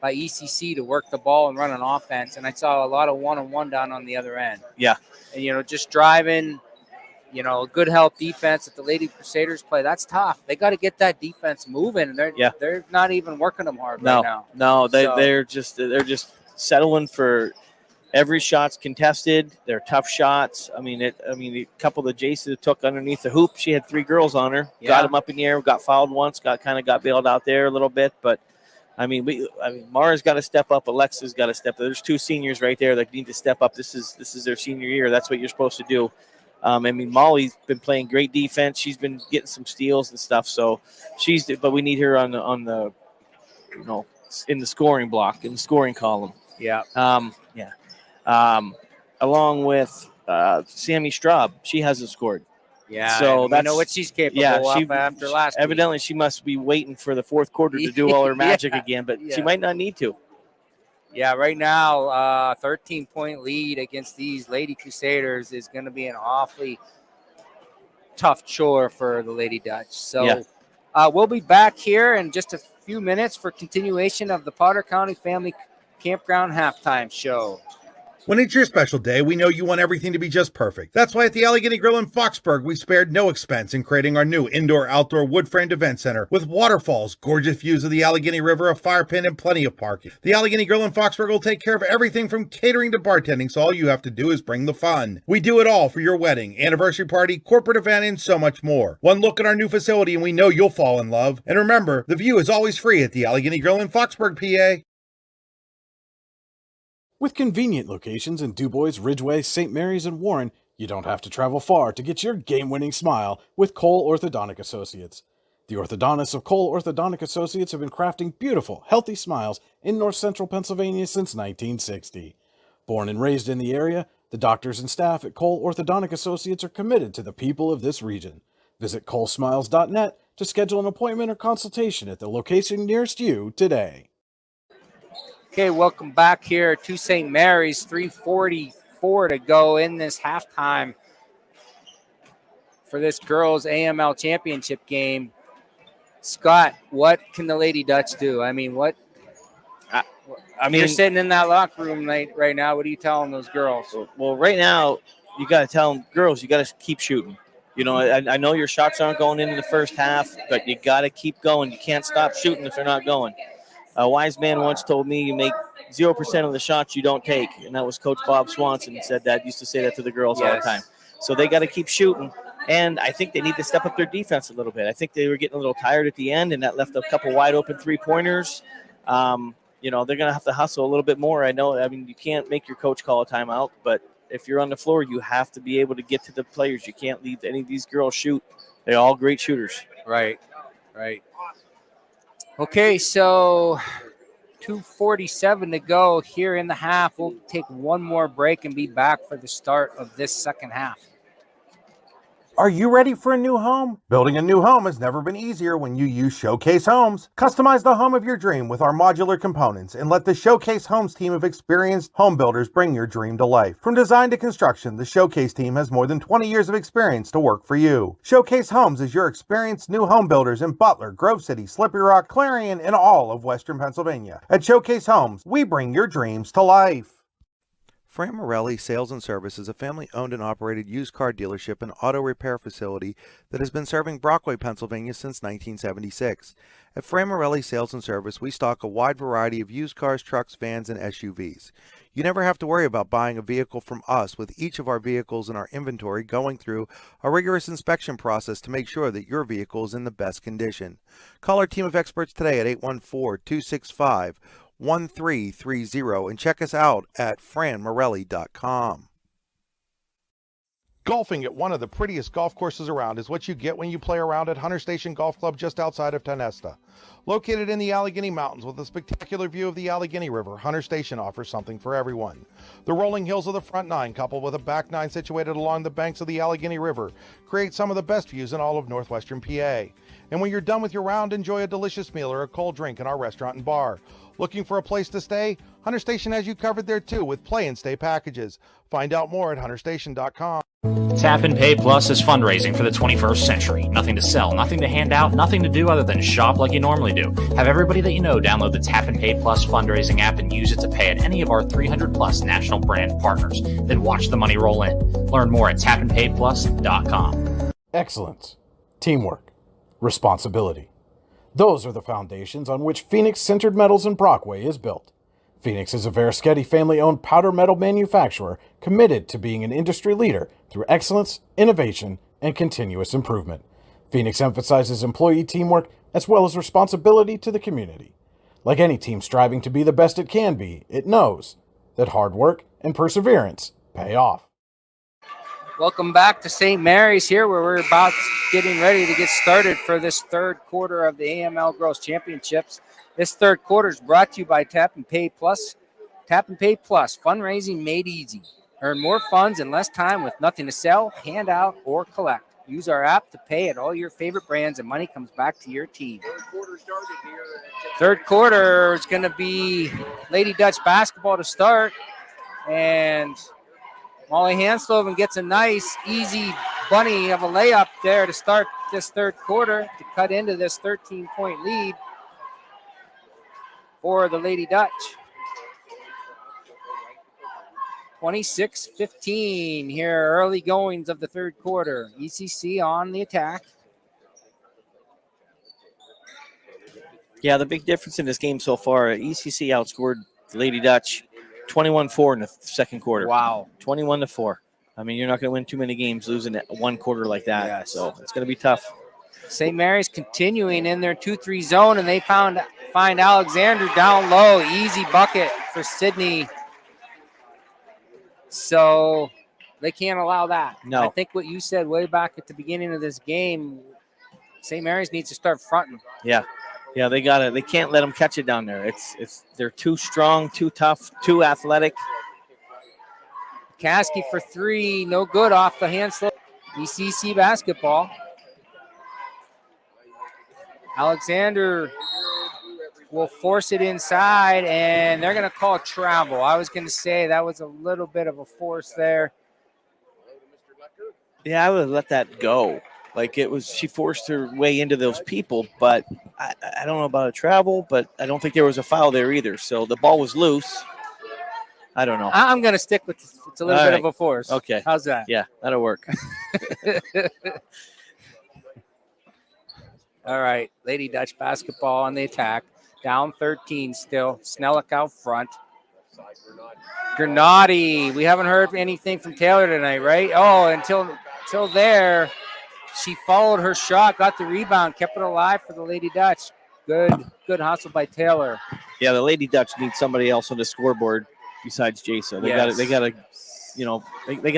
by ECC to work the ball and run an offense. And I saw a lot of one-on-one down on the other end. Yeah. And, you know, just driving, you know, good help defense that the Lady Crusaders play. That's tough. They got to get that defense moving. And they're not even working them hard right now. No, they're just settling for every shot's contested. They're tough shots. I mean, a couple of the Jason took underneath the hoop. She had 3 girls on her. Yeah. Got them up in the air. Got fouled once. Got bailed out there a little bit. But I mean, Mara's got to step up. Alexa's got to step up. There's 2 seniors right there that need to step up. This is their senior year. That's what you're supposed to do. I mean, Molly's been playing great defense. She's been getting some steals and stuff. So but we need her on the you know, in the scoring block, in the scoring column. Yeah. Along with Sammy Straub, she hasn't scored. Yeah. So we know what she's capable of after last week. Evidently, she must be waiting for the fourth quarter to do all her magic again, but she might not need to. Yeah, right now, 13-point lead against these Lady Crusaders is going to be an awfully tough chore for the Lady Dutch. So we'll be back here in just a few minutes for continuation of the Potter County Family Campground Halftime Show. When it's your special day, we know you want everything to be just perfect. That's why at the Allegheny Grill in Foxburg, we spared no expense in creating our new indoor-outdoor wood-framed event center with waterfalls, gorgeous views of the Allegheny River, a fire pit, and plenty of parking. The Allegheny Grill in Foxburg will take care of everything from catering to bartending, so all you have to do is bring the fun. We do it all for your wedding, anniversary party, corporate event, and so much more. One look at our new facility and we know you'll fall in love. And remember, the view is always free at the Allegheny Grill in Foxburg, PA. With convenient locations in DuBois, Ridgeway, St. Mary's, and Warren, you don't have to travel far to get your game-winning smile with Cole Orthodontic Associates. The orthodontists of Cole Orthodontic Associates have been crafting beautiful, healthy smiles in north central Pennsylvania since 1960. Born and raised in the area, the doctors and staff at Cole Orthodontic Associates are committed to the people of this region. Visit colesmiles.net to schedule an appointment or consultation at the location nearest you today. Okay, welcome back here to St. Mary's. 3:44 to go in this halftime for this girls' AML championship game. Scott, what can the Lady Dutch do? I mean, you're sitting in that locker room right now. What are you telling those girls? Well, right now, you got to tell them, girls, you got to keep shooting. You know, I know your shots aren't going in the first half, but you got to keep going. You can't stop shooting if they're not going. A wise man once told me you make 0% of the shots you don't take, and that was Coach Bob Swanson. Used to say that to the girls all the time. So they got to keep shooting, and I think they need to step up their defense a little bit. I think they were getting a little tired at the end, and that left a couple wide open 3-pointers. You know, they're going to have to hustle a little bit more. I mean, you can't make your coach call a timeout, but if you're on the floor, you have to be able to get to the players. You can't leave any of these girls shoot. They're all great shooters. Right. Okay, so 2:47 to go here in the half. We'll take one more break and be back for the start of this second half. Are you ready for a new home? Building a new home has never been easier when you use Showcase Homes. Customize the home of your dream with our modular components and let the Showcase Homes team of experienced home builders bring your dream to life. From design to construction, the Showcase team has more than 20 years of experience to work for you. Showcase Homes is your experienced new home builders in Butler, Grove City, Slippery Rock, Clarion, and all of Western Pennsylvania. At Showcase Homes, we bring your dreams to life. Fran Morelli Sales and Service is a family-owned and operated used car dealership and auto repair facility that has been serving Brockway, Pennsylvania since 1976. At Fran Morelli Sales and Service, we stock a wide variety of used cars, trucks, vans, and SUVs. You never have to worry about buying a vehicle from us, with each of our vehicles in our inventory going through a rigorous inspection process to make sure that your vehicle is in the best condition. Call our team of experts today at 814-265-1330 and check us out at franmorelli.com. Golfing at one of the prettiest golf courses around is what you get when you play around at Hunter Station Golf Club just outside of Tonesta. Located in the Allegheny Mountains with a spectacular view of the Allegheny River, Hunter Station offers something for everyone. The rolling hills of the front nine, coupled with a back nine situated along the banks of the Allegheny River, create some of the best views in all of northwestern PA. And when you're done with your round, enjoy a delicious meal or a cold drink in our restaurant and bar. Looking for a place to stay? Hunter Station has you covered there too with play and stay packages. Find out more at hunterstation.com. Tap and Pay Plus is fundraising for the 21st century. Nothing to sell, nothing to hand out, nothing to do other than shop like you normally do. Have everybody that you know download the Tap and Pay Plus fundraising app and use it to pay at any of our 300 plus national brand partners. Then watch the money roll in. Learn more at tapandpayplus.com. Excellence, teamwork, responsibility. Those are the foundations on which Phoenix Sintered Metals in Brockway is built. Phoenix is a Verischetti family-owned powder metal manufacturer committed to being an industry leader through excellence, innovation, and continuous improvement. Phoenix emphasizes employee teamwork as well as responsibility to the community. Like any team striving to be the best it can be, it knows that hard work and perseverance pay off. Welcome back to St. Mary's here, where we're about getting ready to get started for this third quarter of the AML Girls Championships. This third quarter is brought to you by Tap and Pay Plus. Tap and Pay Plus, fundraising made easy. Earn more funds in less time with nothing to sell, hand out, or collect. Use our app to pay at all your favorite brands, and money comes back to your team. Third quarter is going to be Lady Dutch basketball to start, and Molly Hansloven gets a nice, easy bunny of a layup there to start this third quarter to cut into this 13-point lead for the Lady Dutch. 26-15 here, early goings of the third quarter. ECC on the attack. Yeah, the big difference in this game so far, ECC outscored Lady Dutch 21-4 in the second quarter. Wow. 21-4. I mean, you're not going to win too many games losing at one quarter like that. Yes. So it's going to be tough. St. Mary's continuing in their 2-3 zone, and they find Alexander down low. Easy bucket for Sydney. So they can't allow that. No. I think what you said way back at the beginning of this game, St. Mary's needs to start fronting. Yeah. Yeah, they got it. They can't let them catch it down there. They're too strong, too tough, too athletic. Kasky for three, no good off the hand slope. ECC basketball. Alexander will force it inside, and they're going to call travel. I was going to say that was a little bit of a force there. Yeah, I would have let that go. Like she forced her way into those people, but I don't know about a travel, but I don't think there was a foul there either. So the ball was loose. I don't know. I'm going to stick with it's a little bit of a force. Okay. How's that? Yeah, that'll work. All right, Lady Dutch basketball on the attack. Down 13 still. Snellick out front. Granati. We haven't heard anything from Taylor tonight, right? Oh, until there. She followed her shot, got the rebound, kept it alive for the Lady Dutch. Good hustle by Taylor. Yeah, the Lady Dutch needs somebody else on the scoreboard besides Jason. They got to, they got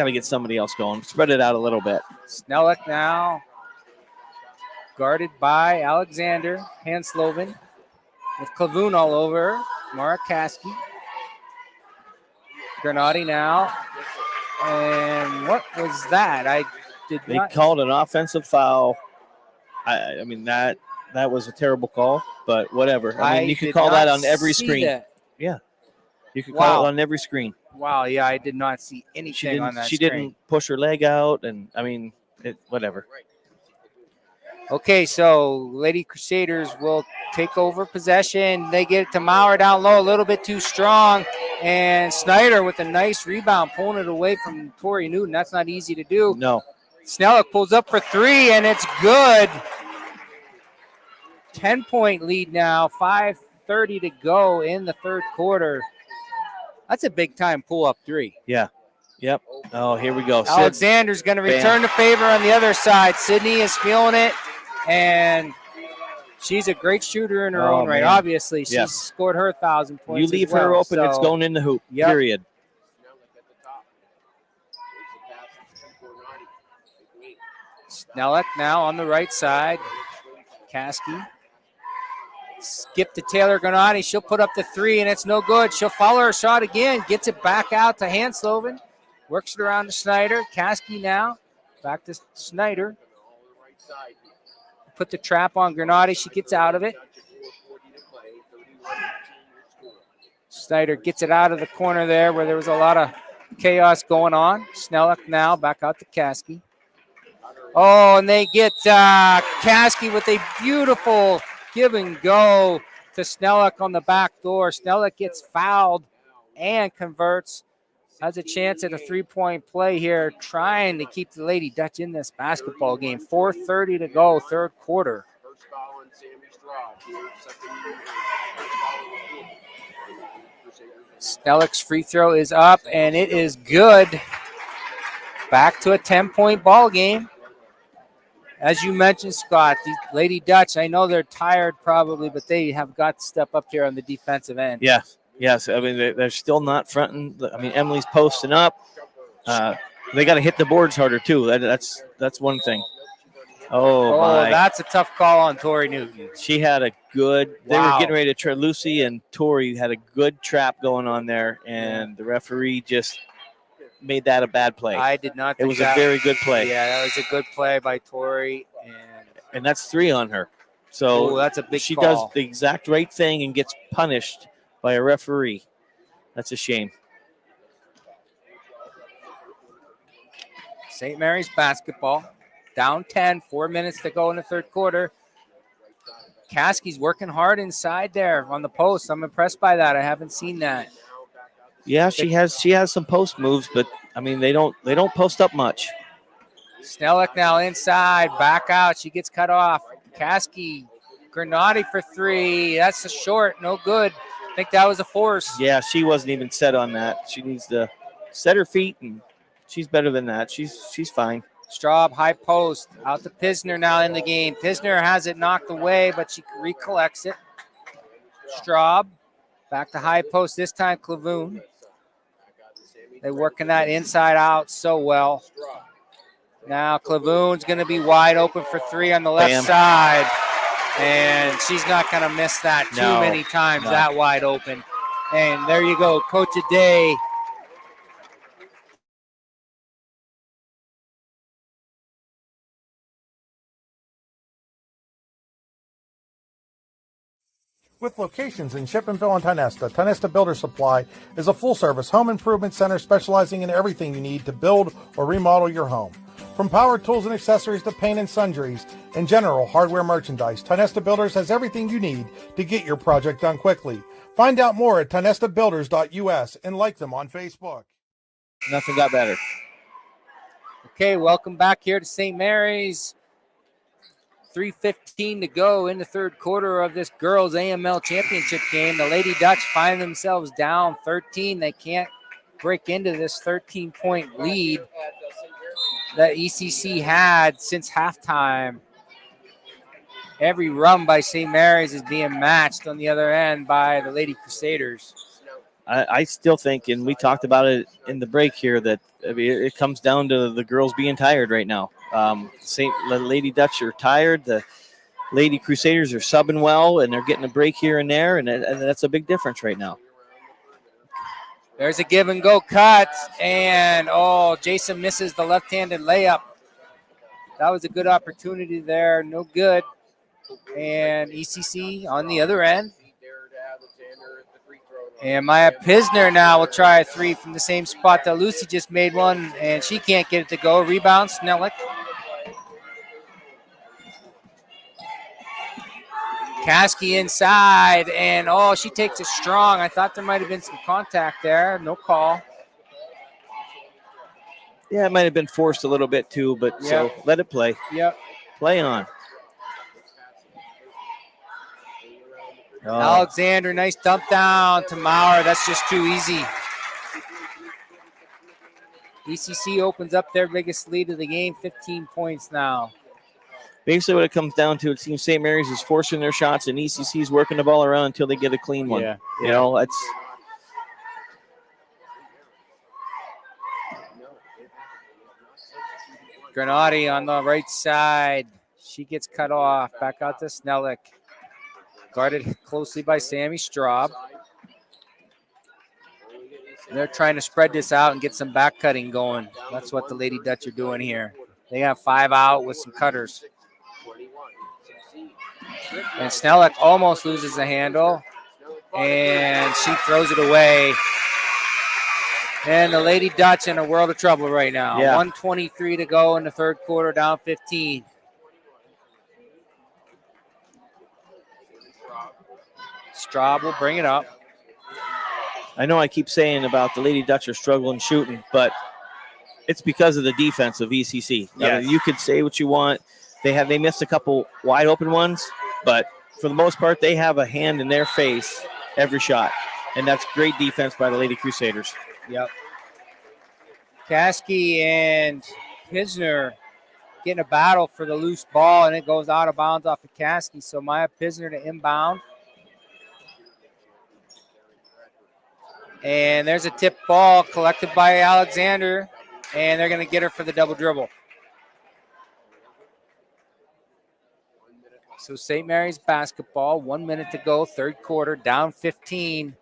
to get somebody else going. Spread it out a little bit. Snellick now guarded by Alexander Hansloven with Clavoon all over. Mara Kasky. Granati now. And what was that? They called an offensive foul. I mean, that was a terrible call, but whatever. I mean, you could call that on every screen. Yeah. You could call it on every screen. Wow, yeah, I did not see anything on that She screen. didn't push her leg out, and, I mean, whatever. Okay, so Lady Crusaders will take over possession. They get it to Maurer down low, a little bit too strong. And Snyder with a nice rebound, pulling it away from Tori Newton. That's not easy to do. No. Snellick pulls up for three, and it's good. 10-point lead now, 5:30 to go in the third quarter. That's a big-time pull-up three. Yeah. Yep. Oh, here we go. Alexander's going to return the favor on the other side. Sydney is feeling it, and she's a great shooter in her own right. Man. Obviously, she's scored her 1,000 points. You leave her open, it's going in the hoop, period. Snellick now on the right side. Caskey. Skip to Taylor Granati. She'll put up the three, and it's no good. She'll follow her shot again. Gets it back out to Hansloven. Works it around to Snyder. Caskey now. Back to Snyder. Put the trap on Granati. She gets out of it. Snyder gets it out of the corner there where there was a lot of chaos going on. Snellick now back out to Caskey. Oh, and they get Caskey with a beautiful give and go to Snellick on the back door. Snellick gets fouled and converts. Has a chance at a three-point play here, trying to keep the Lady Dutch in this basketball game. 4:30 to go, third quarter. Snellick's free throw is up, and it is good. Back to a 10-point ball game. As you mentioned, Scott, the Lady Dutch, I know they're tired probably, but they have got to step up here on the defensive end. Yes. I mean, they're still not fronting. I mean, Emily's posting up. They got to hit the boards harder, too. That's one thing. Oh, my. That's a tough call on Tori Newton. She had a good – They were getting ready to try. Lucy and Tori had a good trap going on there, and the referee just made that a bad play. I did not think it was a very good play. Yeah, that was a good play by Tori. And that's three on her. So that's a big she call. does the exact right thing and gets punished by a referee. That's a shame. St. Mary's basketball. Down 10, 4 minutes to go in the third quarter. Caskey's working hard inside there on the post. I'm impressed by that. I haven't seen that. Yeah, she has some post moves, but I mean they don't post up much. Snellick now inside, back out. She gets cut off. Caskey, Granati for three. That's a short, no good. I think that was a force. Yeah, she wasn't even set on that. She needs to set her feet, and she's better than that. She's fine. Straub, high post, out to Pisner now in the game. Pisner has it knocked away, but she recollects it. Straub, back to high post, this time Clavoon. They're working that inside out so well. Now Clavoon's going to be wide open for three on the left side. And she's not going to miss that too many times, that wide open. And there you go, Coach Aday. With locations in Shippenville and Tionesta, Tionesta Builder Supply is a full-service home improvement center specializing in everything you need to build or remodel your home. From power tools and accessories to paint and sundries and general hardware merchandise, Tionesta Builders has everything you need to get your project done quickly. Find out more at tionestabuilders.us and like them on Facebook. Nothing got better. Okay, welcome back here to St. Mary's. 3:15 to go in the third quarter of this girls AML championship game. The Lady Dutch find themselves down 13. They can't break into this 13-point lead that ECC had since halftime. Every run by St. Mary's is being matched on the other end by the Lady Crusaders. I still think, and we talked about it in the break here, that it comes down to the girls being tired right now. The Lady Dutch are tired. The Lady Crusaders are subbing well, and they're getting a break here and there, and that's a big difference right now. There's a give and go cut, and Jason misses the left-handed layup. That was a good opportunity there, no good. And ECC on the other end. And Maya Pisner now will try a three from the same spot that Lucy just made one, and she can't get it to go. Rebound, Snellick. Kasky inside, and she takes it strong. I thought there might have been some contact there. No call. Yeah, it might have been forced a little bit too, but so let it play. Yep. Play on. Alexander, nice dump down to Maurer. That's just too easy. ECC opens up their biggest lead of the game, 15 points now. Basically what it comes down to, it seems St. Mary's is forcing their shots and ECC is working the ball around until they get a clean one. Yeah. You know, that's... Granati on the right side. She gets cut off. Back out to Snellick. Guarded closely by Sammy Straub. They're trying to spread this out and get some back cutting going. That's what the Lady Dutch are doing here. They got 5 out with some cutters. And Snellick almost loses the handle. And she throws it away. And the Lady Dutch in a world of trouble right now. 1:23 to go in the third quarter, down 15. Straub will bring it up. I know I keep saying about the Lady Dutch are struggling shooting, but it's because of the defense of ECC. Yes. You could say what you want. They missed a couple wide open ones, but for the most part, they have a hand in their face every shot. And that's great defense by the Lady Crusaders. Yep. Kasky and Pisner getting a battle for the loose ball, and it goes out of bounds off of Kasky. So Maya Pisner to inbound. And there's a tip ball collected by Alexander, and they're going to get her for the double dribble. So St. Mary's basketball, 1 minute to go, third quarter, down 15.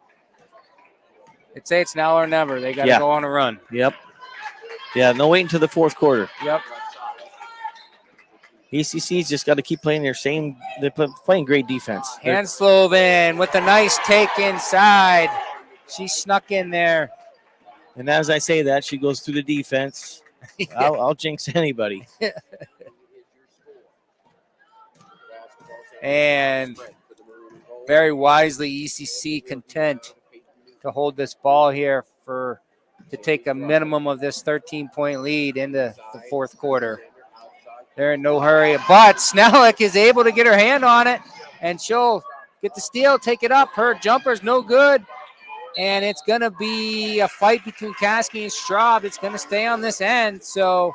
I'd say it's now or never. They got to go on a run. Yep. Yeah, no wait until the fourth quarter. Yep. ECC's just got to keep playing they're playing great defense. Hansloven with a nice take inside. She snuck in there. And as I say that, she goes through the defense. I'll jinx anybody. And very wisely, ECC content to hold this ball here to take a minimum of this 13-point lead into the fourth quarter. They're in no hurry, but Snellick is able to get her hand on it, and she'll get the steal, take it up. Her jumper's no good, and it's going to be a fight between Kasky and Straub. It's going to stay on this end, so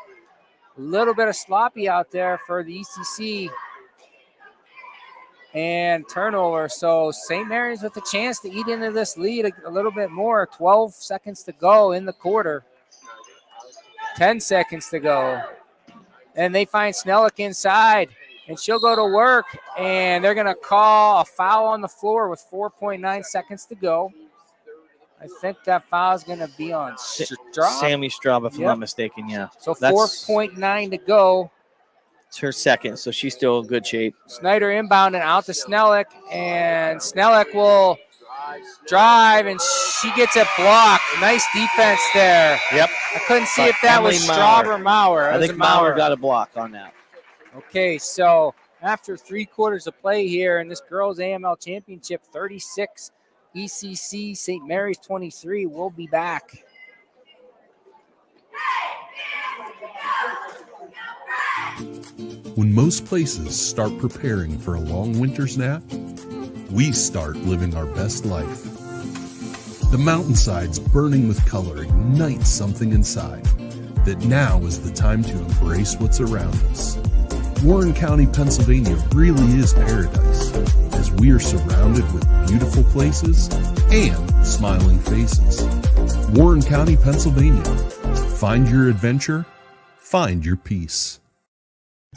a little bit of sloppy out there for the ECC. And turnover. So St. Mary's with a chance to eat into this lead a little bit more. 12 seconds to go in the quarter. 10 seconds to go. And they find Snellick inside. And she'll go to work. And they're going to call a foul on the floor with 4.9 seconds to go. I think that foul is going to be on Straub. Sammy Straub, if I'm not mistaken, yeah. So 4.9 to go. It's her second, so she's still in good shape. Snyder inbound and out to Snellick, and Snellick will drive, and she gets it blocked. Nice defense there. Yep. I couldn't see if that was Straub or Maurer. I think Maurer got a block on that. Okay, so after 3 quarters of play here in this girls AML championship, 36, ECC St. Mary's 23. We'll be back. When most places start preparing for a long winter's nap, we start living our best life. The mountainsides burning with color ignite something inside that now is the time to embrace what's around us. Warren County, Pennsylvania really is paradise, as we are surrounded with beautiful places and smiling faces. Warren County, Pennsylvania. Find your adventure, find your peace.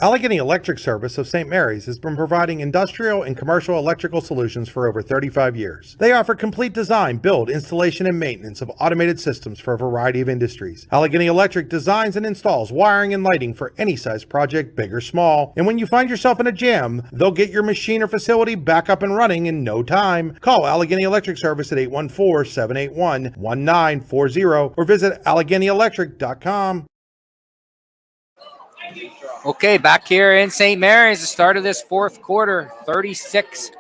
Allegheny Electric Service of St. Mary's has been providing industrial and commercial electrical solutions for over 35 years. They offer complete design, build, installation, and maintenance of automated systems for a variety of industries. Allegheny Electric designs and installs wiring and lighting for any size project, big or small. And when you find yourself in a jam, they'll get your machine or facility back up and running in no time. Call Allegheny Electric Service at 814-781-1940 or visit AlleghenyElectric.com. Okay, back here in St. Mary's, the start of this fourth quarter, 36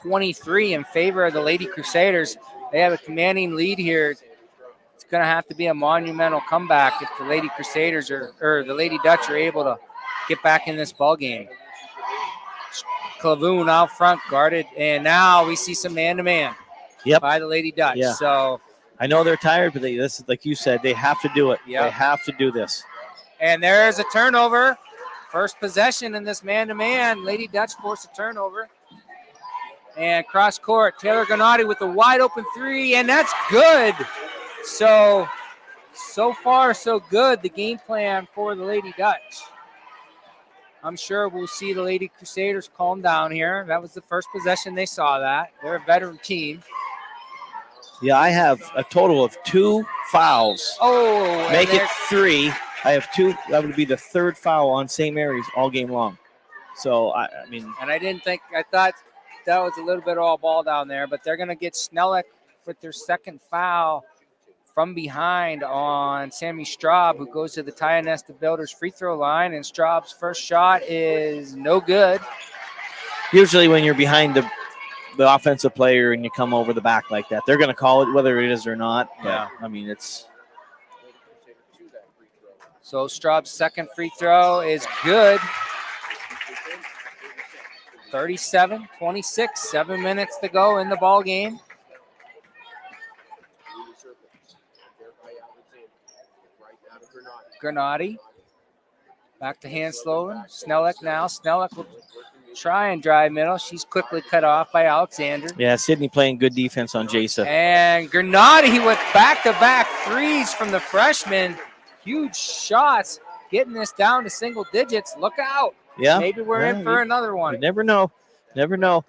23 in favor of the Lady Crusaders. They have a commanding lead here. It's going to have to be a monumental comeback if the Lady Crusaders or the Lady Dutch are able to get back in this ball game. Clavoon out front, guarded, and now we see some man-to-man by the Lady Dutch. Yeah. So I know they're tired, but this is like you said, they have to do it. Yep. They have to do this. And there's a turnover. First possession in this man-to-man. Lady Dutch forced a turnover. And cross court, Taylor Granati with a wide open three, and that's good. So far, so good, the game plan for the Lady Dutch. I'm sure we'll see the Lady Crusaders calm down here. That was the first possession they saw that. They're a veteran team. Yeah, I have a total of 2 fouls. Oh, make it 3. I have 2. That would be the 3rd foul on St. Mary's all game long. So, I mean. And I thought that was a little bit all ball down there, but they're going to get Snellick with their 2nd foul from behind on Sammy Straub, who goes to the Tionesta Builders free throw line, and Straub's first shot is no good. Usually when you're behind the offensive player and you come over the back like that, they're going to call it whether it is or not. Yeah. But, I mean, it's. So Straub's 2nd free throw is good. 37-26, 7 minutes to go in the ball game. Granati. Back to Hansloven. Snellick now. Snellick will try and drive middle. She's quickly cut off by Alexander. Yeah, Sydney playing good defense on Jasa. And Granati with back-to-back threes from the freshman. Huge shots, getting this down to single digits. Look out. Yeah. Maybe we're in for another one. You never know. Never know.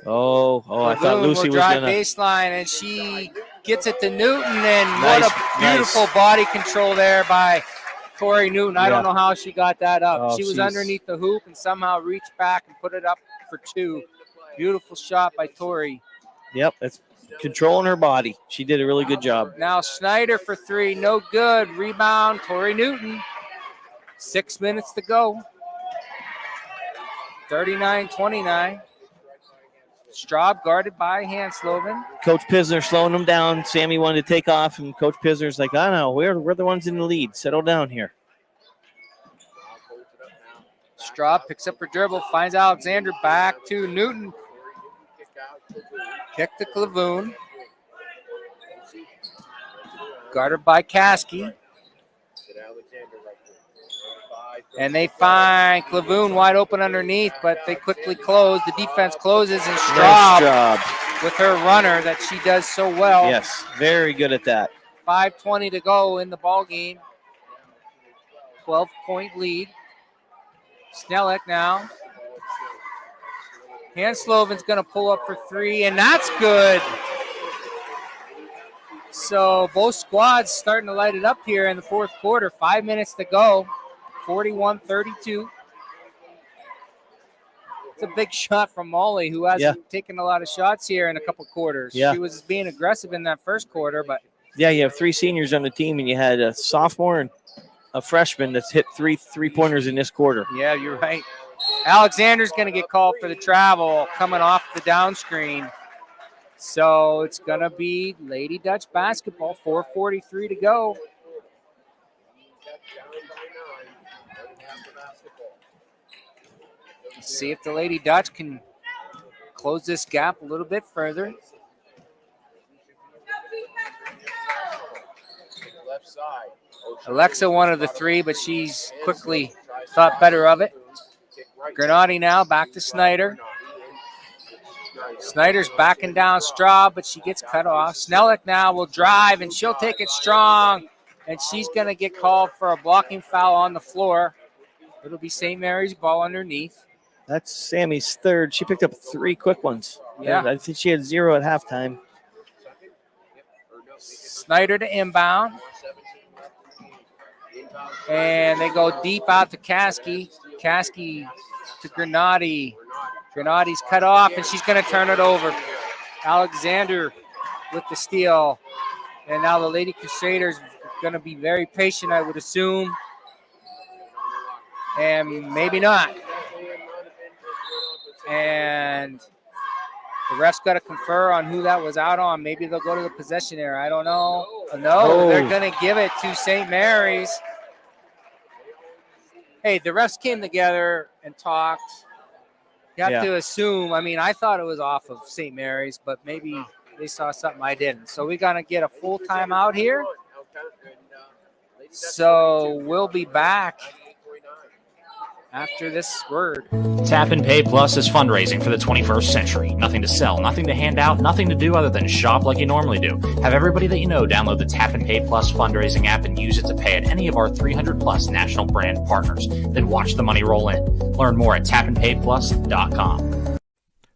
Oh, I thought Lucy was drive going to. Baseline, and she gets it to Newton, and what a beautiful body control there by Tori Newton. I don't know how she got that up. Oh, she was underneath the hoop and somehow reached back and put it up for 2. Beautiful shot by Tori. Yep, it's controlling her body. She did a really good job. Now Snyder for 3, no good. Rebound, Tori Newton. 6 minutes to go. 39-29. Straub guarded by Hansloven. Coach Pisner slowing them down. Sammy wanted to take off, and Coach Pisner's like, I know, we're the ones in the lead. Settle down here. Straub picks up her dribble, finds Alexander, back to Newton. Kick to Clavoon. Guarded by Caskey. And they find Clavoon wide open underneath, but they quickly close. The defense closes, and Straub with her runner that she does so well. Yes, very good at that. 5:20 to go in the ball game. 12-point lead. Snellick now. Hansloven's going to pull up for 3, and that's good. So both squads starting to light it up here in the 4th quarter. 5 minutes to go. 41-32. It's a big shot from Molly, who hasn't taken a lot of shots here in a couple quarters. Yeah. She was being aggressive in that first quarter, but Yeah, you have 3 seniors on the team, and you had a sophomore and a freshman that's hit 3 3-pointers in this quarter. yeah, you're right. Alexander's going to get called for the travel coming off the down screen. So it's going to be Lady Dutch basketball, 4:43 to go. Let's see if the Lady Dutch can close this gap a little bit further. Alexa wanted the 3, but she's quickly thought better of it. Granati now back to Snyder. Snyder's backing down Straub, but she gets cut off. Snellick now will drive, and she'll take it strong, and she's going to get called for a blocking foul on the floor. It'll be St. Mary's ball underneath. That's Sammy's 3rd. She picked up 3 quick ones. Yeah. I think she had 0 at halftime. Snyder to inbound. And they go deep out to Caskey. Caskey to Granati. Granati's cut off, and she's going to turn it over. Alexander with the steal. And now the Lady Crusaders going to be very patient, I would assume. And maybe not. And the ref's got to confer on who that was out on. Maybe they'll go to the possession area. I don't know. No, they're going to give it to St. Mary's. Hey, the refs came together and talked. You have to assume. I mean, I thought it was off of St. Mary's, but maybe they saw something I didn't. So we're going to get a full timeout here. So we'll be back after this word. Tap and Pay Plus is fundraising for the 21st century. Nothing to sell, nothing to hand out, nothing to do other than shop like you normally do. Have everybody that you know download the Tap and Pay Plus fundraising app and use it to pay at any of our 300 plus national brand partners. Then watch the money roll in. Learn more at tapandpayplus.com.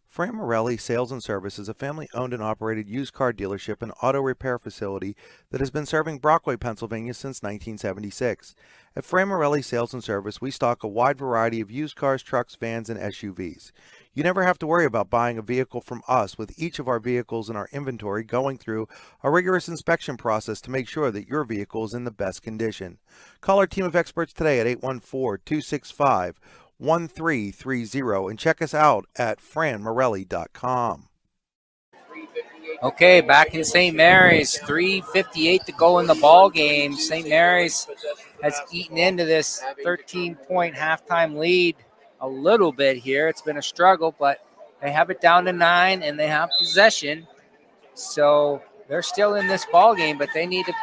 Fran Morelli Sales and Service is a family-owned and operated used car dealership and auto repair facility that has been serving Brockway, Pennsylvania since 1976. At Fran Morelli Sales and Service, we stock a wide variety of used cars, trucks, vans, and SUVs. You never have to worry about buying a vehicle from us, with each of our vehicles in our inventory going through a rigorous inspection process to make sure that your vehicle is in the best condition. Call our team of experts today at 814-265-1330 and check us out at franmorelli.com. Okay, back in St. Mary's, 3:58 to go in the ball game. St. Mary's has eaten into this 13-point halftime lead a little bit here. It's been a struggle, but they have it down to 9 and they have possession. So they're still in this ball game, but they need to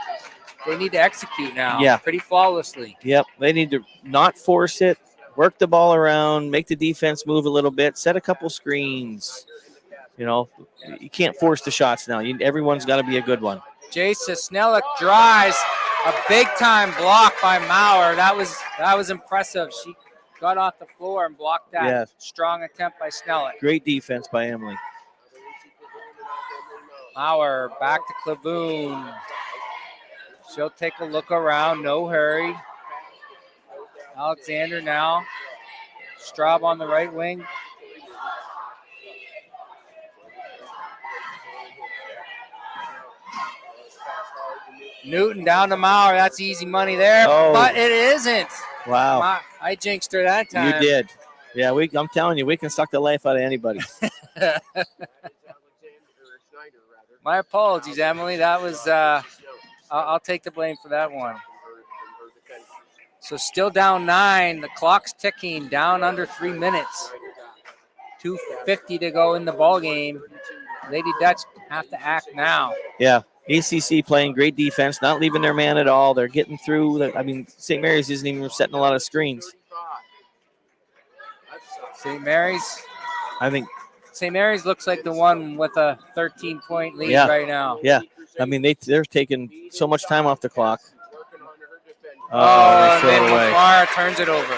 execute now pretty flawlessly. Yep, they need to not force it, work the ball around, make the defense move a little bit, set a couple screens. You know, you can't force the shots now. Everyone's got to be a good one. Jace Snellick drives a big-time block by Maurer. That was impressive. She got off the floor and blocked that strong attempt by Snellick. Great defense by Emily. Maurer back to Clavoon. She'll take a look around. No hurry. Alexander now. Straub on the right wing. Newton down to Maurer. That's easy money there, but it isn't. Wow. I jinxed her that time. You did. Yeah, I'm telling you, we can suck the life out of anybody. My apologies, Emily. That was I'll take the blame for that one. So still down 9. The clock's ticking, down under 3 minutes. 2:50 to go in the ball game. Lady Dutch have to act now. Yeah. ECC playing great defense, not leaving their man at all. They're getting through. St. Mary's isn't even setting a lot of screens. St. Mary's? I think St. Mary's looks like the one with a 13-point lead right now. Yeah. I mean, they're taking so much time off the clock. And then McClar turns it over.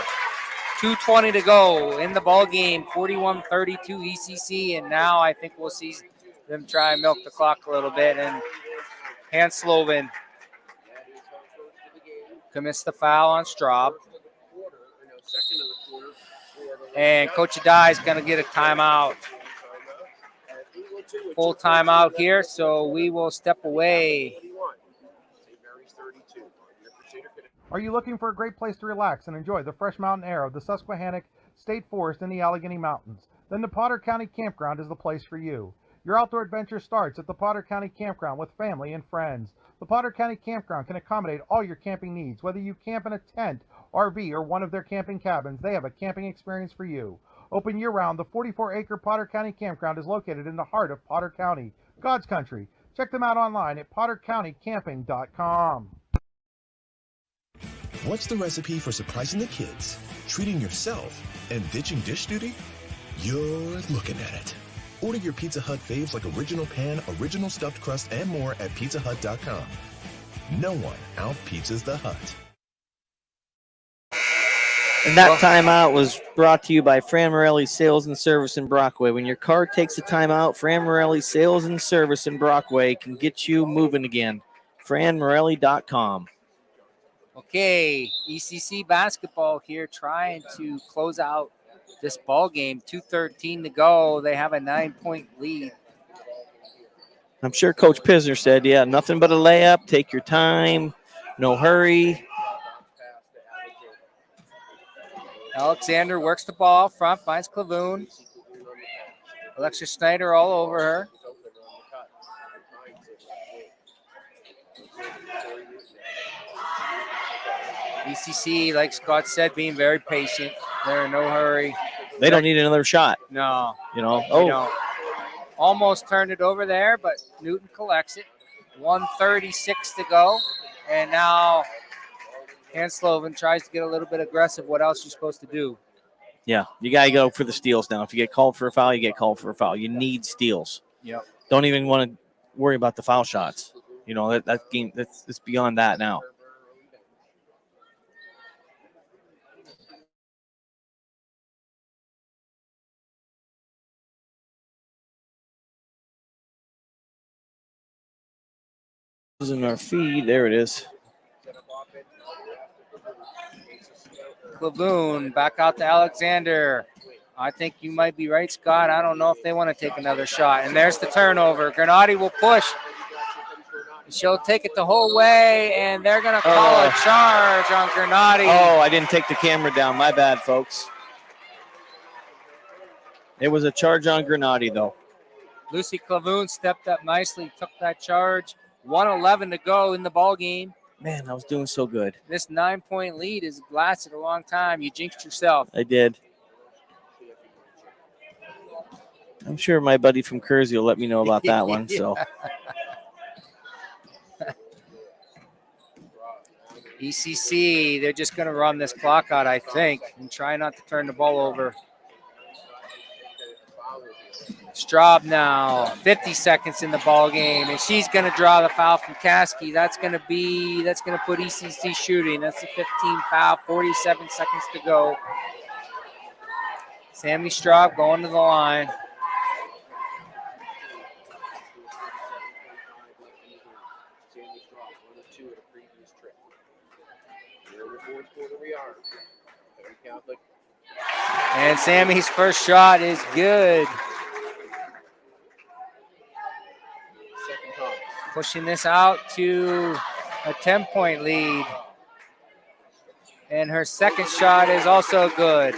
2:20 to go in the ball game. 41-32 ECC, and now I think we'll see them try and milk the clock a little bit. And Hansloven commits the foul on Straub. And Coach Adai is going to get a timeout. Full timeout here, so we will step away. Are you looking for a great place to relax and enjoy the fresh mountain air of the Susquehannock State Forest in the Allegheny Mountains? Then the Potter County Campground is the place for you. Your outdoor adventure starts at the Potter County Campground with family and friends. The Potter County Campground can accommodate all your camping needs. Whether you camp in a tent, RV, or one of their camping cabins, they have a camping experience for you. Open year-round, the 44-acre Potter County Campground is located in the heart of Potter County, God's country. Check them out online at pottercountycamping.com. What's the recipe for surprising the kids, treating yourself, and ditching dish duty? You're looking at it. Order your Pizza Hut faves like original pan, original stuffed crust, and more at pizzahut.com. No one out-pizzas the Hut. And that timeout was brought to you by Fran Morelli Sales and Service in Brockway. When your car takes a timeout, Fran Morelli Sales and Service in Brockway can get you moving again. franmorelli.com. Okay, ECC basketball here trying to close out this ball game. 2:13 to go. They have a 9-point lead. I'm sure Coach Pisner said, yeah, nothing but a layup. Take your time. No hurry. Alexander works the ball up front, finds Clavoon. Alexis Snyder all over her. ECC, like Scott said, being very patient. They're in no hurry. They don't need another shot. No. You know. They don't. Almost turned it over there, but Newton collects it. 1:36 to go. And now Hansloven tries to get a little bit aggressive. What else are you supposed to do? Yeah, you got to go for the steals now. If you get called for a foul, you get called for a foul. You need steals. Yep. Don't even want to worry about the foul shots. You know, that game, it's beyond that now. In our feed, there it is. Clavoon back out to Alexander. I think you might be right, Scott. I don't know if they want to take another shot. And there's the turnover. Granati will push. She'll take it the whole way, and they're going to call a charge on Granati. Oh, I didn't take the camera down. My bad, folks. It was a charge on Granati, though. Lucy Clavoon stepped up nicely, took that charge. 1:11 to go in the ball game. Man, I was doing so good. This 9-point lead has lasted a long time. You jinxed yourself. I did. I'm sure my buddy from Kersey will let me know about that one. So. ECC, they're just going to run this clock out, I think, and try not to turn the ball over. Straub now, 50 seconds in the ball game, and she's going to draw the foul from Kasky. That's going to put ECC shooting. That's a 15 foul, 47 seconds to go. Sammy Straub going to the line. And Sammy's first shot is good. Pushing this out to a 10-point lead. And her second shot is also good.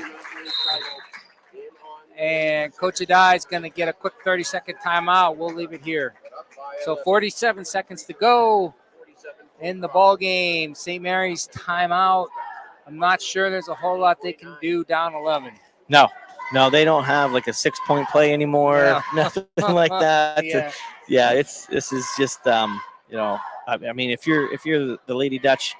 And Coach Adai is going to get a quick 30-second timeout. We'll leave it here. So 47 seconds to go in the ball game. St. Mary's timeout. I'm not sure there's a whole lot they can do down 11. No, they don't have like a 6-point play anymore. Yeah. Nothing like that. Yeah. This is just you know, I mean, if you're the Lady Dutch,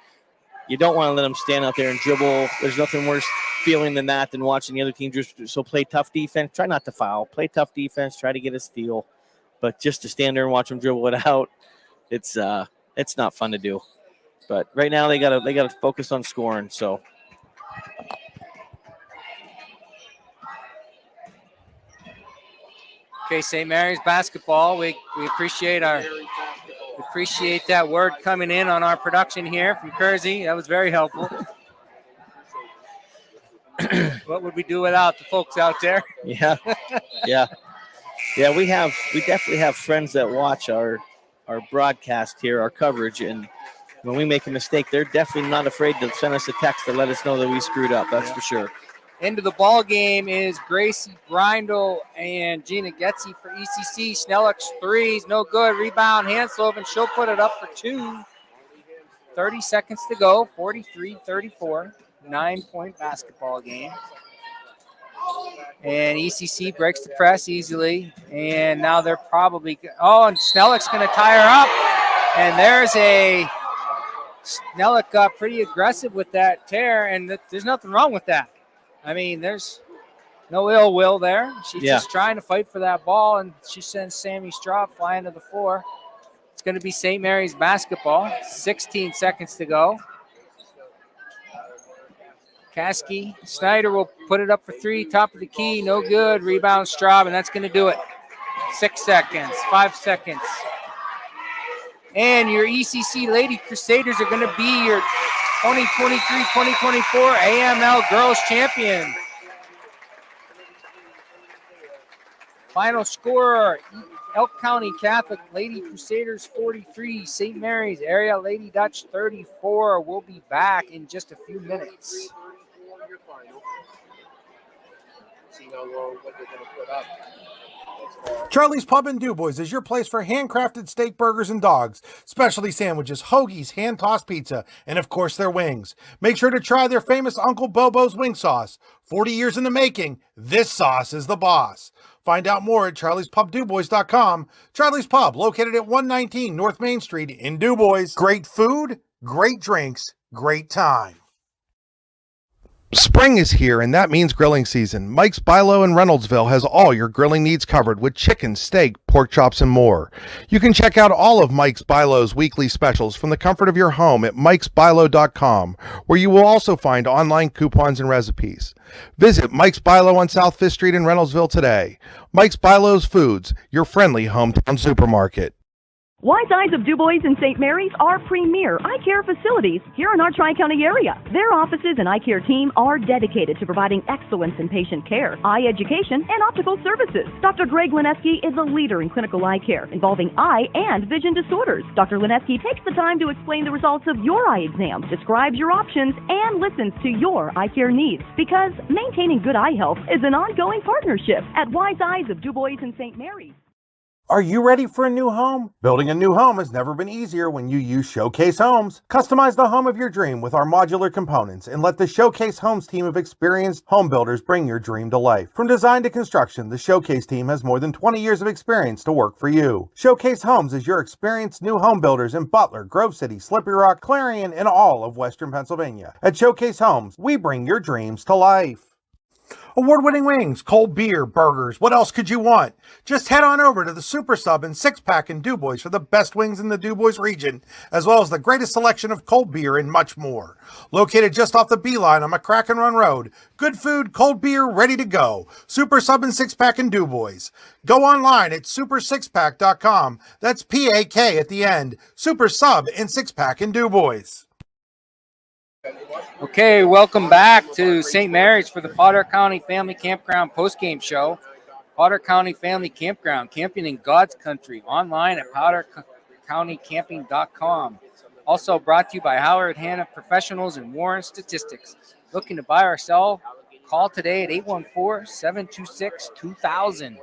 you don't want to let them stand out there and dribble. There's nothing worse feeling than that than watching the other team just so play tough defense. Try not to foul. Play tough defense. Try to get a steal, but just to stand there and watch them dribble it out, it's not fun to do. But right now they gotta focus on scoring. So. Okay, St. Mary's basketball. We appreciate that word coming in on our production here from Kersey. That was very helpful. What would we do without the folks out there? Yeah. We definitely have friends that watch our broadcast here, our coverage, and when we make a mistake, they're definitely not afraid to send us a text to let us know that we screwed up. That's for sure. Into the ball game is Gracie Grindel and Gina Getzy for ECC. Snellick's threes, no good. Rebound, Hansloven. She'll put it up for two. 30 seconds to go, 43-34. 9-point basketball game. And ECC breaks the press easily. And now they're probably – and Snellick's going to tie her up. And Snellick got pretty aggressive with that tear, and there's nothing wrong with that. I mean, there's no ill will there. She's just trying to fight for that ball, and she sends Sammy Straub flying to the floor. It's going to be St. Mary's basketball. 16 seconds to go. Kasky Snyder will put it up for three, top of the key, no good. Rebound Straub, and that's going to do it. 6 seconds, 5 seconds. And your ECC Lady Crusaders are going to be your 2023-2024 AML Girls Champion. Final score, Elk County Catholic Lady Crusaders 43, St. Mary's Area Lady Dutch 34. We'll be back in just a few minutes. See how long what they're going to put up. Charlie's Pub in DuBois is your place for handcrafted steak burgers and dogs, specialty sandwiches, hoagies, hand-tossed pizza, and of course their wings. Make sure to try their famous Uncle Bobo's wing sauce. 40 years in the making, this sauce is the boss. Find out more at charliespubdubois.com. Charlie's Pub, located at 119 North Main Street in DuBois. Great food, great drinks, great time. Spring is here, and that means grilling season. Mike's Bilo in Reynoldsville has all your grilling needs covered with chicken, steak, pork chops, and more. You can check out all of Mike's Bilo's weekly specials from the comfort of your home at mikesbilo.com, where you will also find online coupons and recipes. Visit Mike's Bilo on South 5th Street in Reynoldsville today. Mike's Bilo's Foods, your friendly hometown supermarket. Wise Eyes of DuBois and St. Mary's are premier eye care facilities here in our Tri-County area. Their offices and eye care team are dedicated to providing excellence in patient care, eye education, and optical services. Dr. Greg Lineski is a leader in clinical eye care involving eye and vision disorders. Dr. Lineski takes the time to explain the results of your eye exam, describes your options, and listens to your eye care needs, because maintaining good eye health is an ongoing partnership at Wise Eyes of DuBois and St. Mary's. Are you ready for a new home? Building a new home has never been easier when you use Showcase Homes. Customize the home of your dream with our modular components and let the Showcase Homes team of experienced home builders bring your dream to life. From design to construction, the Showcase team has more than 20 years of experience to work for you. Showcase Homes is your experienced new home builders in Butler, Grove City, Slippery Rock, Clarion, and all of Western Pennsylvania. At Showcase Homes, we bring your dreams to life. Award-winning wings, cold beer, burgers. What else could you want? Just head on over to the Super Sub and 6-Pack in DuBois for the best wings in the DuBois region, as well as the greatest selection of cold beer and much more. Located just off the Beeline on McCracken Run Road. Good food, cold beer, ready to go. Super Sub and 6-Pack in DuBois. Go online at super6pack.com. That's P-A-K at the end. Super Sub and 6-Pack in DuBois. Okay, welcome back to St. Mary's for the Potter County Family Campground postgame show. Potter County Family Campground, camping in God's country, online at pottercountycamping.com. Also brought to you by Howard Hanna Professionals and Warren Statistics. Looking to buy or sell? Call today at 814-726-2000.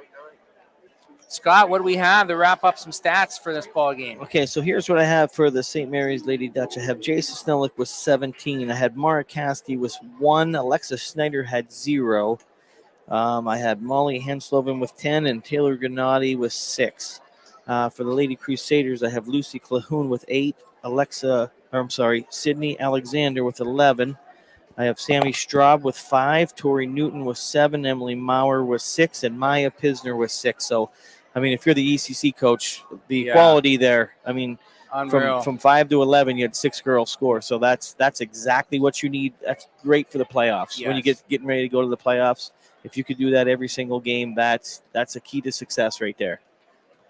Scott, what do we have to wrap up some stats for this ball game? Okay, so here's what I have for the St. Mary's Lady Dutch. I have Jason Snellick with 17. I had Mara Caskey with 1. Alexa Snyder had 0. I had Molly Hensloven with 10 and Taylor Gennady with 6. For the Lady Crusaders, I have Lucy Clahoun with 8. Sydney Alexander with 11. I have Sammy Straub with 5. Tori Newton with 7. Emily Maurer with 6. And Maya Pisner with 6. So, I mean, if you're the ECC coach, the quality there, I mean, from 5 to 11, you had 6 girls score. So that's exactly what you need. That's great for the playoffs. Yes. When you getting ready to go to the playoffs, if you could do that every single game, that's a key to success right there.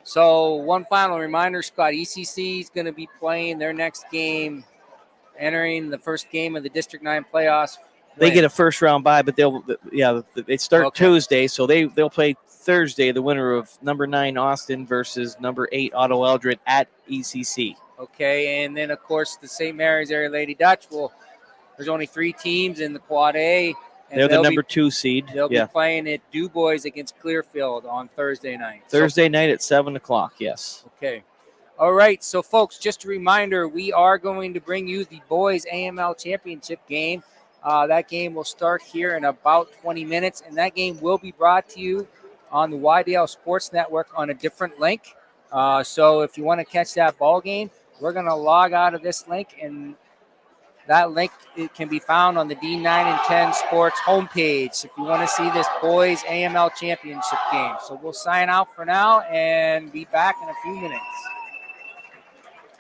So one final reminder, Scott, ECC is going to be playing their next game, entering the first game of the District 9 playoffs. They get a first round bye, but they start Tuesday, so they'll play Thursday, the winner of number 9 Austin versus number 8 Otto Eldred at ECC. Okay, and then of course the St. Mary's Area Lady Dutch there's only 3 teams in the Quad A. And they're the number 2 seed. They'll be playing at DuBois against Clearfield on Thursday night. Thursday night at 7 o'clock, yes. Okay. All right, so folks, just a reminder, we are going to bring you the boys AML championship game. That game will start here in about 20 minutes, and that game will be brought to you on the YDL Sports Network on a different link. So if you want to catch that ball game, we're going to log out of this link, and that link it can be found on the D9 and 10 Sports homepage if you want to see this boys AML championship game. So we'll sign out for now and be back in a few minutes.